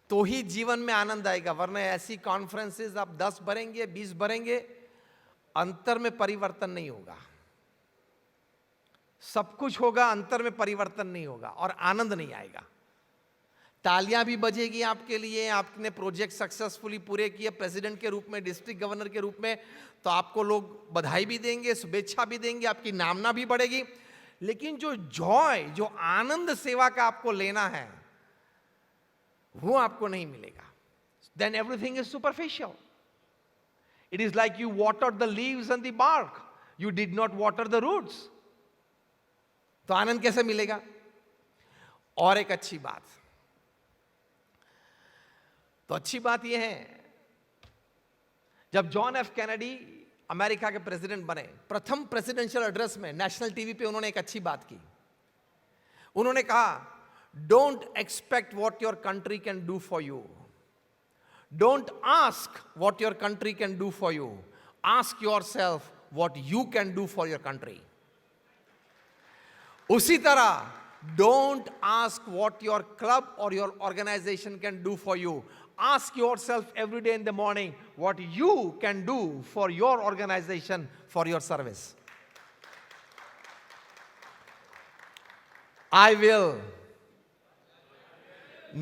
तो ही जीवन में आनंद आएगा। वरना ऐसी कॉन्फ्रेंसेस आप 10 भरेंगे, 20 भरेंगे, अंतर में परिवर्तन नहीं होगा। सब कुछ होगा, अंतर में परिवर्तन नहीं होगा और आनंद नहीं आएगा। तालियां भी बजेगी आपके लिए, आपने प्रोजेक्ट सक्सेसफुली पूरे किए प्रेसिडेंट के रूप में, डिस्ट्रिक्ट गवर्नर के रूप में, तो आपको लोग बधाई भी देंगे, शुभेच्छा भी देंगे, आपकी नामना भी बढ़ेगी। लेकिन जो जॉय, जो आनंद सेवा का आपको लेना है, वो आपको नहीं मिलेगा। Then everything is superficial. It is like you watered the leaves and the bark. You did not water the roots. तो आनंद कैसे मिलेगा? और एक अच्छी बात, तो अच्छी बात यह है, जब जॉन एफ कैनेडी अमेरिका के प्रेसिडेंट बने, प्रथम प्रेसिडेंशियल एड्रेस में नेशनल टीवी पे उन्होंने एक अच्छी बात की। उन्होंने कहा, don't expect what your country can do for you, don't ask what your country can do for you, ask yourself what you can do for your country. उसी तरह don't ask what your club और your organisation can do for you, ask yourself every day in the morning what you can do for your organization, for your service. I will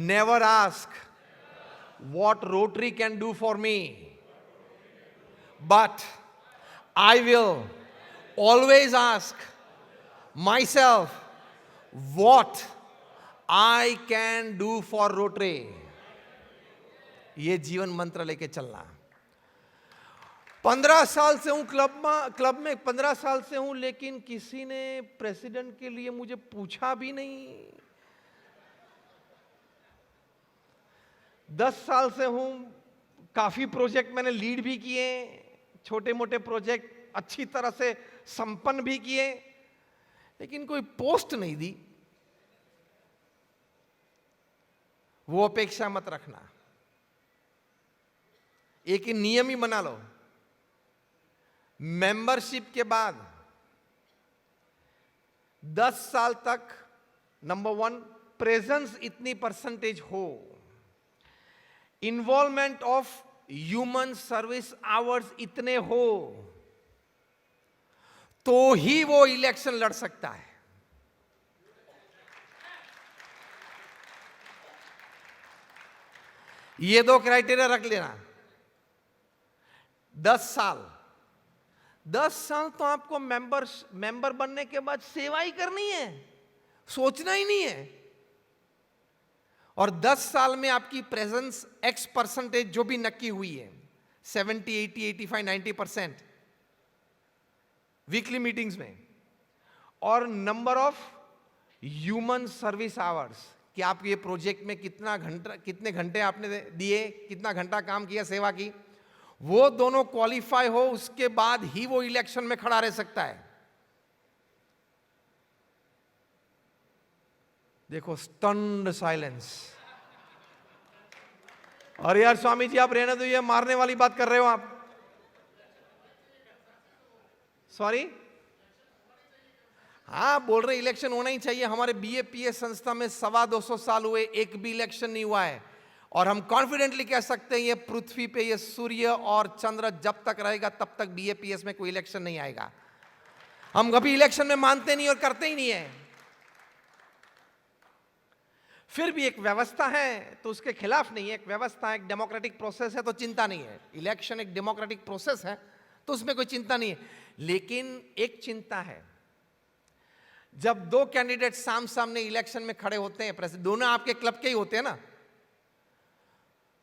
never ask what Rotary can do for me, but I will always ask myself what I can do for Rotary. ये जीवन मंत्र लेके चलना। 15 साल से हूं क्लब में 15 साल से हूं, लेकिन किसी ने प्रेसिडेंट के लिए मुझे पूछा भी नहीं। 10 साल से हूं, काफी प्रोजेक्ट मैंने लीड भी किए, छोटे मोटे प्रोजेक्ट अच्छी तरह से संपन्न भी किए, लेकिन कोई पोस्ट नहीं दी। वो अपेक्षा मत रखना। एक ही नियम ही बना लो, मेंबरशिप के बाद 10 साल तक, नंबर 1, प्रेजेंस इतनी परसेंटेज हो, involvement of human service hours इतने हो, तो ही वो इलेक्शन लड़ सकता है। ये 2 क्राइटेरिया रख लेना। 10 साल तो आपको मेंबर बनने के बाद सेवा ही करनी है, सोचना ही नहीं है। और 10 साल में आपकी प्रेजेंस X परसेंटेज जो भी नक्की हुई है, 70, 80, 85, 90% वीकली मीटिंग्स में, और number of human service hours, कि आप ये प्रोजेक्ट में कितने घंटे आपने दिए, कितना घंटा काम किया, सेवा की, वो दोनों क्वालिफाई हो, उसके बाद ही वो इलेक्शन में खड़ा रह सकता है। देखो, स्टन्ड साइलेंस। अरे यार स्वामी जी, आप रहने दो, ये मारने वाली बात कर रहे हो आप। सॉरी, हाँ बोल रहे इलेक्शन होना ही चाहिए। हमारे बीएपीएस संस्था में 225 साल हुए, एक भी इलेक्शन नहीं हुआ है। और हम कॉन्फिडेंटली कह सकते हैं ये पृथ्वी पे ये सूर्य और चंद्र जब तक रहेगा तब तक बीएपीएस में कोई इलेक्शन नहीं आएगा। हम कभी इलेक्शन में मानते नहीं और करते ही नहीं है। फिर भी एक व्यवस्था है तो उसके खिलाफ नहीं है। एक व्यवस्था, एक डेमोक्रेटिक प्रोसेस है तो चिंता नहीं है। इलेक्शन एक डेमोक्रेटिक प्रोसेस है तो उसमें कोई चिंता नहीं है। लेकिन एक चिंता है, जब दो कैंडिडेट सामने इलेक्शन में खड़े होते हैं, दोनों आपके क्लब के ही होते हैं ना,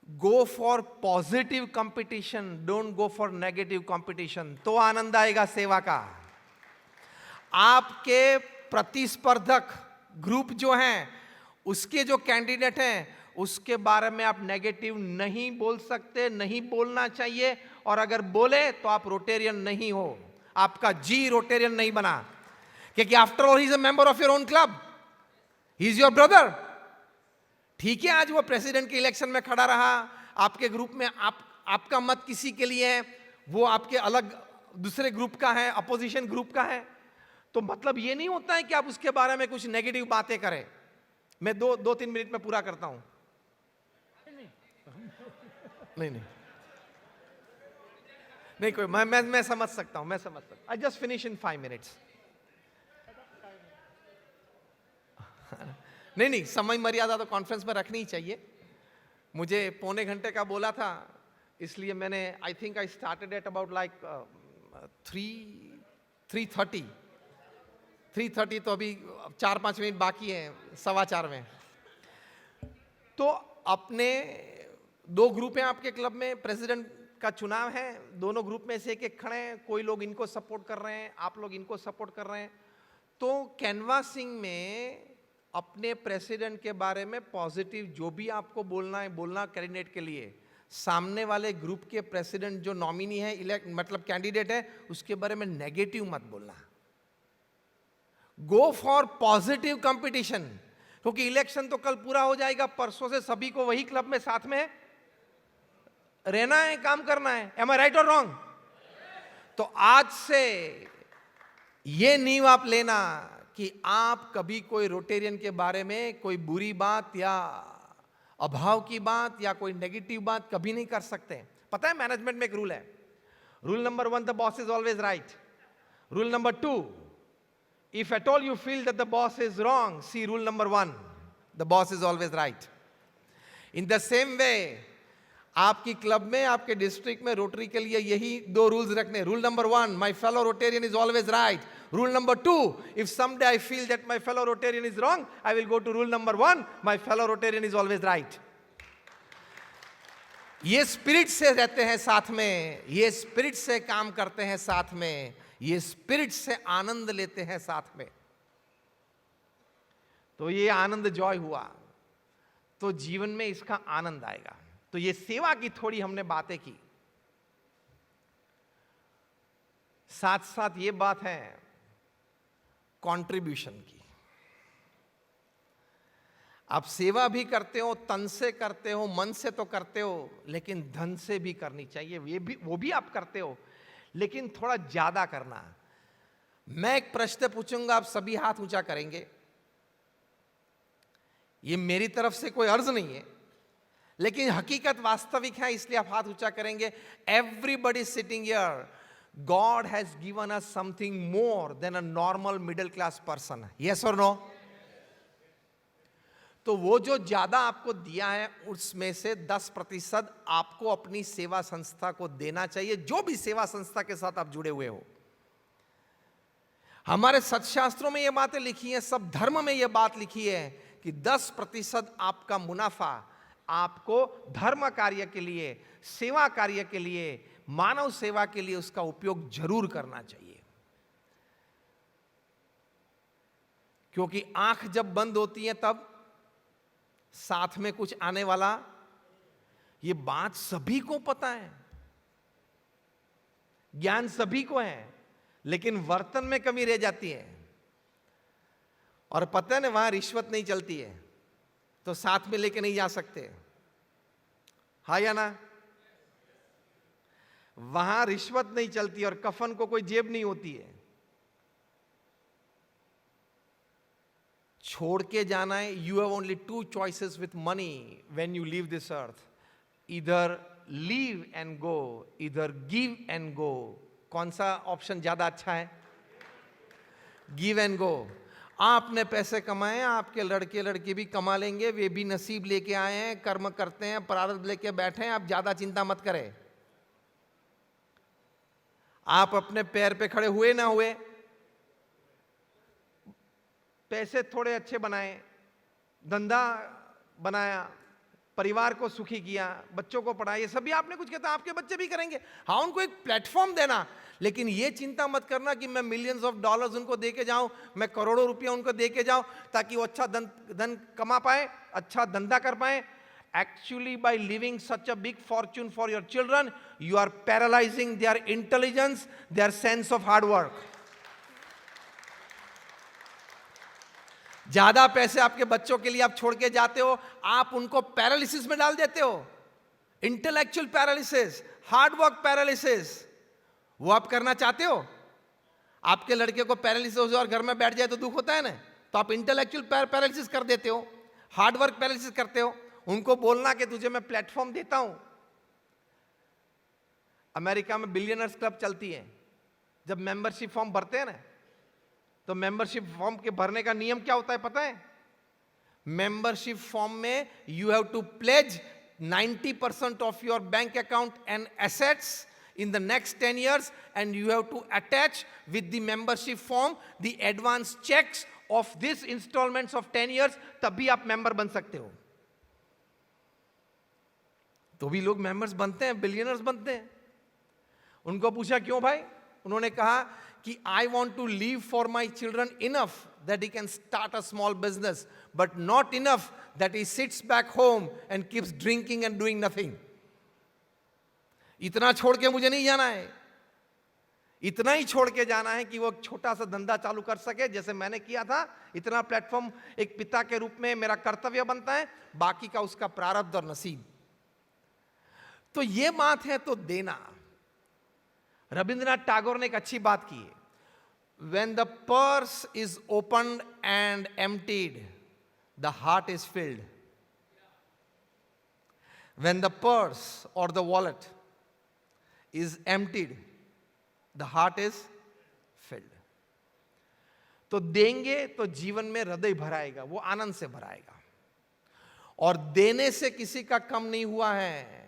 go for positive competition, don't go for negative competition, तो आनंद आएगा सेवा का। आपके प्रतिस्पर्धक ग्रुप जो हैं, उसके जो कैंडिडेट हैं, उसके बारे में आप नेगेटिव नहीं बोल सकते, नहीं बोलना चाहिए। और अगर बोले तो आप रोटेरियन नहीं हो, आपका जी रोटेरियन नहीं बना, क्योंकि after all he is a member of your own club, he is your brother. ठीक है, आज वो प्रेसिडेंट के इलेक्शन में खड़ा रहा, आपके ग्रुप में आपका मत किसी के लिए है, वो आपके अलग दूसरे ग्रुप का है, अपोजिशन ग्रुप का है, तो मतलब ये नहीं होता है कि आप उसके बारे में कुछ नेगेटिव बातें करें। मैं दो तीन मिनट में पूरा करता हूं। नहीं कोई, मैं समझ सकता हूं, I just finish in 5 minutes. नहीं, समय मर्यादा तो कॉन्फ्रेंस में रखनी ही चाहिए। मुझे पौने घंटे का बोला था, इसलिए मैंने I think I started at about like 3:30, तो अभी 4-5 मिनट बाकी है 4:15 में। तो अपने 2 ग्रुप हैं आपके क्लब में, प्रेसिडेंट का चुनाव है, दोनों ग्रुप में से एक खड़े हैं, कोई लोग इनको सपोर्ट कर रहे हैं, आप लोग इनको सपोर्ट कर रहे हैं। तो कैनवासिंग में अपने प्रेसिडेंट के बारे में पॉजिटिव जो भी आपको बोलना कैंडिडेट के लिए, सामने वाले ग्रुप के प्रेसिडेंट जो नॉमिनी है, मतलब कैंडिडेट है, उसके बारे में नेगेटिव मत बोलना। गो फॉर पॉजिटिव कंपटीशन, क्योंकि इलेक्शन तो कल पूरा हो जाएगा, परसों से सभी को वही क्लब में साथ में रहना है, काम करना है। एम आई राइट और रॉन्ग? तो आज से ये नींव आप लेना कि आप कभी कोई रोटेरियन के बारे में कोई बुरी बात या अभाव की बात या कोई नेगेटिव बात कभी नहीं कर सकते। पता है मैनेजमेंट में एक रूल है, rule number 1, the boss is always right. Rule number 2, if at all you feel that the boss is wrong, see rule number 1, the boss is always right. In the same way, आपकी क्लब में, आपके डिस्ट्रिक्ट में रोटरी के लिए यही 2 रूल्स रखने। Rule number 1, my fellow Rotarian is always right. Rule number 2, if someday I feel that my fellow Rotarian is wrong, I will go to rule number 1, my fellow Rotarian is always right. ये स्पिरिट से रहते हैं साथ में, ये स्पिरिट से काम करते हैं साथ में, ये स्पिरिट से आनंद लेते हैं साथ में। तो ये आनंद जॉय हुआ तो जीवन में इसका आनंद आएगा। तो ये सेवा की थोड़ी हमने बातें की, साथ साथ ये बात है कंट्रीब्यूशन की। आप सेवा भी करते हो, तन से करते हो, मन से तो करते हो, लेकिन धन से भी करनी चाहिए। वो भी आप करते हो, लेकिन थोड़ा ज्यादा करना। मैं एक प्रश्न पूछूंगा, आप सभी हाथ ऊंचा करेंगे। ये मेरी तरफ से कोई अर्ज नहीं है, लेकिन हकीकत वास्तविक है, इसलिए आप हाथ ऊंचा करेंगे। Everybody sitting here, God has given us something more than a normal middle class person. Yes और नो? तो वो जो ज्यादा आपको दिया है, उसमें से 10% आपको अपनी सेवा संस्था को देना चाहिए, जो भी सेवा संस्था के साथ आप जुड़े हुए हो। हमारे सत्शास्त्रों में ये बातें लिखी हैं, सब धर्म में ये बात लिखी है कि 10% आपका मुनाफा आपको धर्म कार्य के लिए, सेवा कार्य के लिए, मानव सेवा के लिए उसका उपयोग जरूर करना चाहिए। क्योंकि आंख जब बंद होती है तब साथ में कुछ आने वाला, ये बात सभी को पता है, ज्ञान सभी को है, लेकिन वर्तन में कमी रह जाती है। और पता है ना, वहां रिश्वत नहीं चलती है, तो साथ में लेके नहीं जा सकते, हाँ या ना? वहां रिश्वत नहीं चलती और कफन को कोई जेब नहीं होती है। छोड़ के जाना है। You have only two choices with money when you leave this earth, इधर लीव एंड गो, इधर गिव एंड गो। कौन सा ऑप्शन ज्यादा अच्छा है? Give and go. आपने पैसे कमाए, आपके लड़के लड़की भी कमा लेंगे, वे भी नसीब लेके आए हैं, कर्म करते हैं, प्रारब्ध लेके बैठे हैं, आप ज्यादा चिंता मत करें। आप अपने पैर पे खड़े हुए ना हुए, पैसे थोड़े अच्छे बनाए, धंधा बनाया, परिवार को सुखी किया, बच्चों को पढ़ाया, ये सभी आपने कुछ कहता, आपके बच्चे भी करेंगे। हाँ, उनको एक प्लेटफॉर्म देना, लेकिन ये चिंता मत करना कि मैं मिलियंस ऑफ डॉलर्स उनको दे के जाऊं, मैं करोड़ों रुपया उनको दे के जाऊं ताकि वो अच्छा धन कमा पाए, अच्छा धंधा कर पाए। Actually, by leaving such a big fortune for your children, you are paralyzing their intelligence, their sense of hard work. ज्यादा पैसे आपके बच्चों के लिए आप छोड़ के जाते हो, आप उनको पैरालिसिस में डाल देते हो, intellectual paralysis, hard work paralysis. वो आप करना चाहते हो? आपके लड़के को पैरालिसिस हो जाए और घर में बैठ जाए तो दुख होता है ना, तो आप इंटेलेक्चुअल पैरालिसिस कर देते हो, हार्ड वर्क पैरालिसिस करते हो। उनको बोलना कि तुझे मैं प्लेटफॉर्म देता हूं। अमेरिका में बिलियनर्स क्लब चलती है, जब मेंबरशिप फॉर्म भरते हैं ना, तो मेंबरशिप फॉर्म के भरने का नियम क्या होता है पता है? मेंबरशिप फॉर्म में you have to pledge 90% of your bank account and assets in the next 10 years, and you have to attach with the membership form the advance checks of this installments of 10 years, तभी आप मेंबर बन सकते हो। तो भी लोग मेंबर्स बनते हैं, बिलियनर्स बनते हैं। उनको पूछा क्यों भाई? उन्होंने कहा कि I want to leave for my children enough that he can start a small business, but not enough that he sits back home and keeps drinking and doing nothing. इतना छोड़ के मुझे नहीं जाना है, इतना ही छोड़ के जाना है कि वो छोटा सा धंधा चालू कर सके, जैसे मैंने किया था। इतना प्लेटफॉर्म एक पिता के रूप में मेरा कर्तव्य बनता है, बाकी का उसका प्रारब्ध और नसीब। तो ये बात है तो देना। रविंद्रनाथ टैगोर ने एक अच्छी बात की है, when the purse is opened and emptied, the heart is filled. When the purse or the wallet is emptied, the heart is filled. तो देंगे तो जीवन में हृदय भराएगा, वो आनंद से भराएगा। और देने से किसी का कम नहीं हुआ है,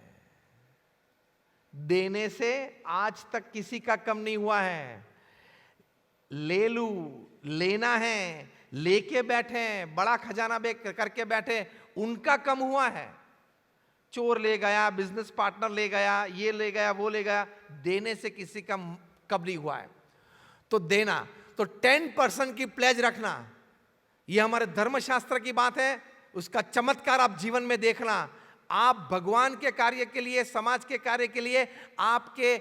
देने से आज तक किसी का कम नहीं हुआ है। ले लू, लेना है, लेके बैठे हैं, बड़ा खजाना बेच करके बैठे, उनका कम हुआ है। चोर ले गया, बिजनेस पार्टनर ले गया, ये ले गया, वो ले गया, देने से किसी का कम नहीं हुआ है। तो देना, तो 10% की प्लेज रखना, ये हमारे धर्मशास्त्र की बात है। उसका चमत्कार आप जीवन में देखना। आप भगवान के कार्य के लिए, समाज के कार्य के लिए आपके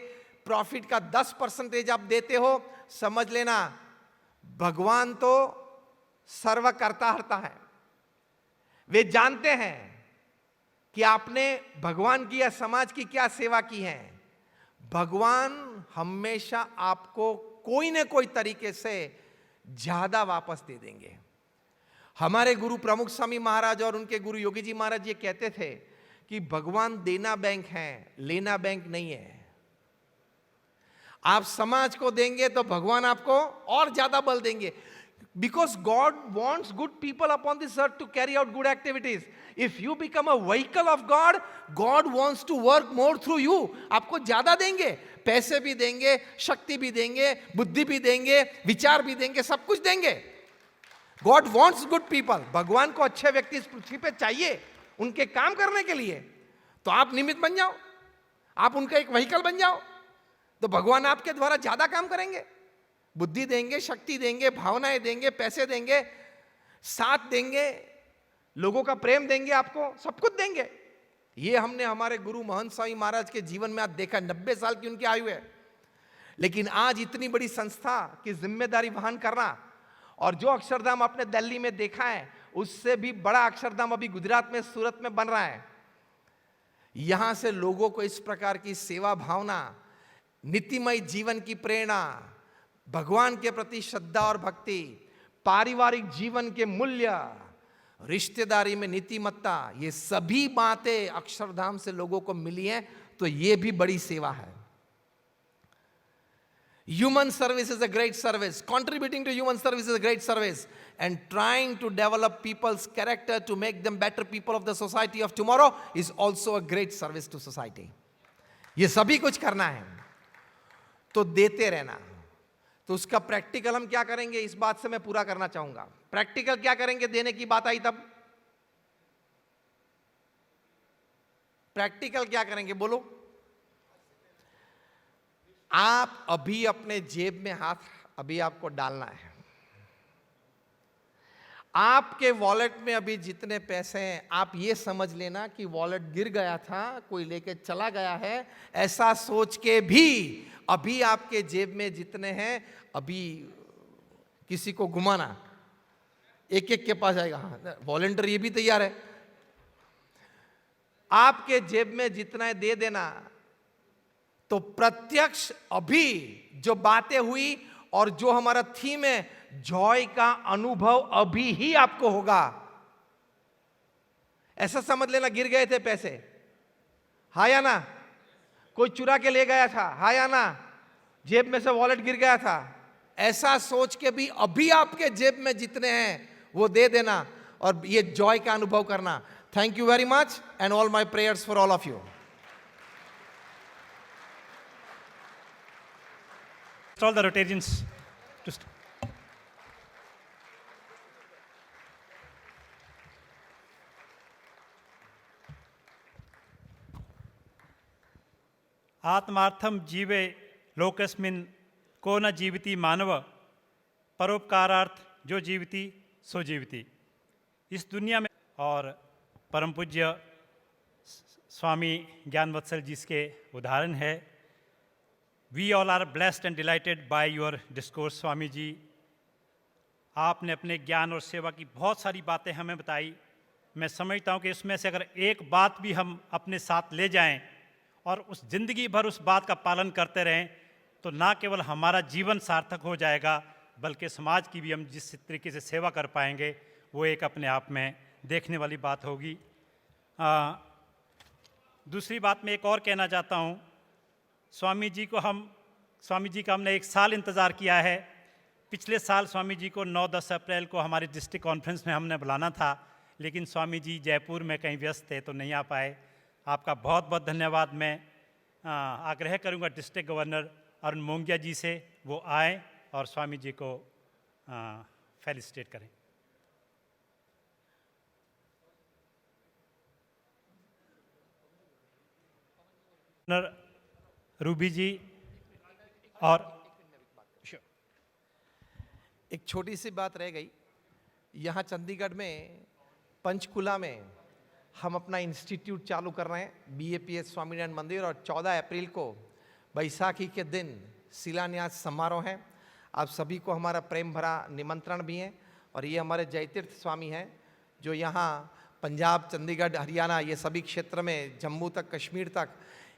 प्रॉफिट का 10% आप देते हो, समझ लेना भगवान तो सर्वकर्ता हर्ता है। वे जानते हैं कि आपने भगवान की या समाज की क्या सेवा की है। भगवान हमेशा आपको कोई न कोई तरीके से ज्यादा वापस दे देंगे। हमारे गुरु प्रमुख स्वामी महाराज और उनके गुरु योगी जी महाराज ये कहते थे कि भगवान देना बैंक है, लेना बैंक नहीं है। आप समाज को देंगे तो भगवान आपको और ज्यादा बल देंगे। Because God wants good people upon this earth to carry out good activities. If you become a vehicle of God, God wants to work more through you. आपको ज्यादा देंगे, पैसे भी देंगे, शक्ति भी देंगे, बुद्धि भी देंगे, विचार भी देंगे, सब कुछ देंगे। God wants good people. भगवान को अच्छे व्यक्ति इस पृथ्वी पे चाहिए उनके काम करने के लिए। तो आप निमित्त बन जाओ, आप उनका एक व्हीकल बन जाओ, तो भगवान आपके द्वारा ज्यादा काम करेंगे, बुद्धि देंगे, शक्ति देंगे, भावनाएं देंगे, पैसे देंगे। साथ देंगे, लोगों का प्रेम देंगे, आपको सब कुछ देंगे। ये हमने हमारे गुरु महंत स्वामी महाराज के जीवन में आज देखा। 90 साल की उनकी आयु है, लेकिन आज इतनी बड़ी संस्था की जिम्मेदारी वहन करना, और जो अक्षरधाम आपने दिल्ली में देखा है उससे भी बड़ा अक्षरधाम अभी गुजरात में, सूरत में बन रहा है। यहां से लोगों को इस प्रकार की सेवा भावना, नीतिमय जीवन की प्रेरणा, भगवान के प्रति श्रद्धा और भक्ति, पारिवारिक जीवन के मूल्य, रिश्तेदारी में नीतिमत्ता, ये सभी बातें अक्षरधाम से लोगों को मिली हैं। तो ये भी बड़ी सेवा है। Human service is a great service. Contributing to human service is a great service. And trying to develop people's character to make them better people of the society of tomorrow is also a great service to society. ये सभी कुछ करना है, तो देते रहना। तो उसका प्रैक्टिकल हम क्या करेंगे, इस बात से मैं पूरा करना चाहूंगा। प्रैक्टिकल क्या करेंगे, देने की बात आई तब प्रैक्टिकल क्या करेंगे, बोलो। आप अभी अपने जेब में हाथ अभी आपको डालना है। आपके वॉलेट में अभी जितने पैसे हैं, आप ये समझ लेना कि वॉलेट गिर गया था, कोई लेके चला गया है, ऐसा सोच के भी अभी आपके जेब में जितने हैं, अभी किसी को घुमाना, एक एक के पास जाएगा। हाँ, वॉलंटियर ये भी तैयार है। आपके जेब में जितना है दे देना। तो प्रत्यक्ष अभी जो बातें हुई और जो हमारा थीम है, जॉय का अनुभव अभी ही आपको होगा। ऐसा समझ लेना, गिर गए थे पैसे, हा या ना, कोई चुरा के ले गया था, हा या ना, जेब में से वॉलेट गिर गया था, ऐसा सोच के भी अभी आपके जेब में जितने हैं वो दे देना और ये जॉय का अनुभव करना। Thank you very much and all my prayers for all of you. All the Rotarians just आत्मार्थम जीवे लोकस्मिन् को न जीवति मानव परोपकारार्थ जो जीवति सो जीवति। इस दुनिया में और परम पूज्य स्वामी ज्ञानवत्सल जी के उदाहरण है। We all are blessed and delighted by your discourse, Swami ji. आपने अपने ज्ञान और सेवा की बहुत सारी बातें हमें बताई। मैं समझता हूँ कि इसमें से अगर एक बात भी हम अपने साथ ले जाएं और उस ज़िंदगी भर उस बात का पालन करते रहें, तो ना केवल हमारा जीवन सार्थक हो जाएगा, बल्कि समाज की भी हम जिस तरीके से सेवा कर पाएंगे वो एक अपने आप में देखने वाली बात होगी। दूसरी बात मैं एक और कहना चाहता हूँ। स्वामी जी का हमने 1 साल इंतज़ार किया है। पिछले साल स्वामी जी को 9-10 अप्रैल को हमारे डिस्ट्रिक्ट कॉन्फ्रेंस में हमने बुलाना था, लेकिन स्वामी जी जयपुर में कहीं व्यस्त थे तो नहीं आ पाए। आपका बहुत बहुत धन्यवाद। मैं आग्रह करूंगा डिस्ट्रिक्ट गवर्नर अरुण मोंगिया जी से वो आए और स्वामी जी को फेलिसिटेट करें। रूबी जी और एक छोटी सी बात रह गई। यहाँ चंडीगढ़ में पंचकुला में हम अपना इंस्टीट्यूट चालू कर रहे हैं, BAPS स्वामीनारायण मंदिर, और 14 अप्रैल को बैसाखी के दिन शिलान्यास समारोह है। आप सभी को हमारा प्रेम भरा निमंत्रण भी है। और ये हमारे जयतीर्थ स्वामी हैं जो यहाँ पंजाब, चंडीगढ़, हरियाणा, ये सभी क्षेत्र में, जम्मू तक, कश्मीर तक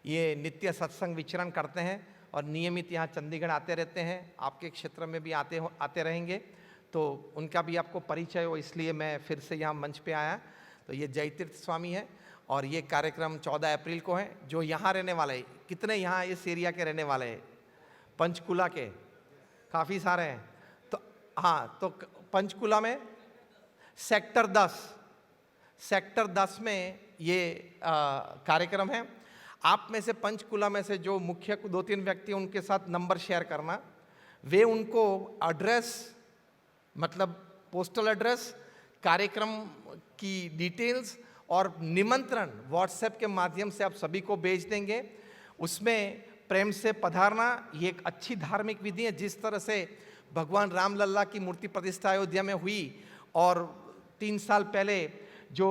ये नित्य सत्संग विचरण करते हैं और नियमित यहाँ चंडीगढ़ आते रहते हैं। आपके क्षेत्र में भी आते रहेंगे, तो उनका भी आपको परिचय हो, इसलिए मैं फिर से यहाँ मंच पे आया। तो ये जयतीर्थ स्वामी है और ये कार्यक्रम 14 अप्रैल को है। जो यहाँ रहने वाले हैं, कितने यहाँ इस एरिया के रहने वाले हैं, पंचकुला के काफ़ी सारे हैं। तो हाँ, तो पंचकुला में सेक्टर 10 में ये कार्यक्रम है। आप में से पंचकुला में से जो मुख्य 2-3 व्यक्ति, उनके साथ नंबर शेयर करना। वे उनको एड्रेस, मतलब पोस्टल एड्रेस, कार्यक्रम की डिटेल्स और निमंत्रण व्हाट्सएप के माध्यम से आप सभी को भेज देंगे। उसमें प्रेम से पधारना। ये एक अच्छी धार्मिक विधि है। जिस तरह से भगवान रामलल्ला की मूर्ति प्रतिष्ठा अयोध्या में हुई, और 3 साल पहले जो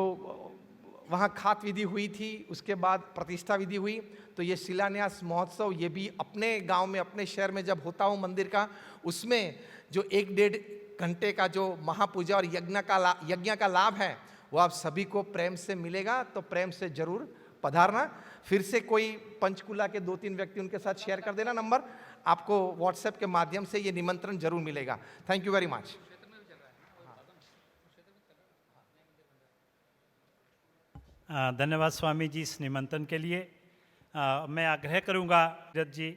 वहाँ खात विधि हुई थी, उसके बाद प्रतिष्ठा विधि हुई, तो ये शिलान्यास महोत्सव ये भी अपने गांव में, अपने शहर में जब होता हो मंदिर का, उसमें जो 1-1.5 घंटे का जो महापूजा और यज्ञ का लाभ है वो आप सभी को प्रेम से मिलेगा। तो प्रेम से जरूर पधारना। फिर से कोई पंचकुला के 2-3 व्यक्ति उनके साथ शेयर कर देना नंबर, आपको व्हाट्सएप के माध्यम से ये निमंत्रण जरूर मिलेगा। Thank you very much. धन्यवाद स्वामी जी इस निमंत्रण के लिए। मैं आग्रह करूंगा जज जी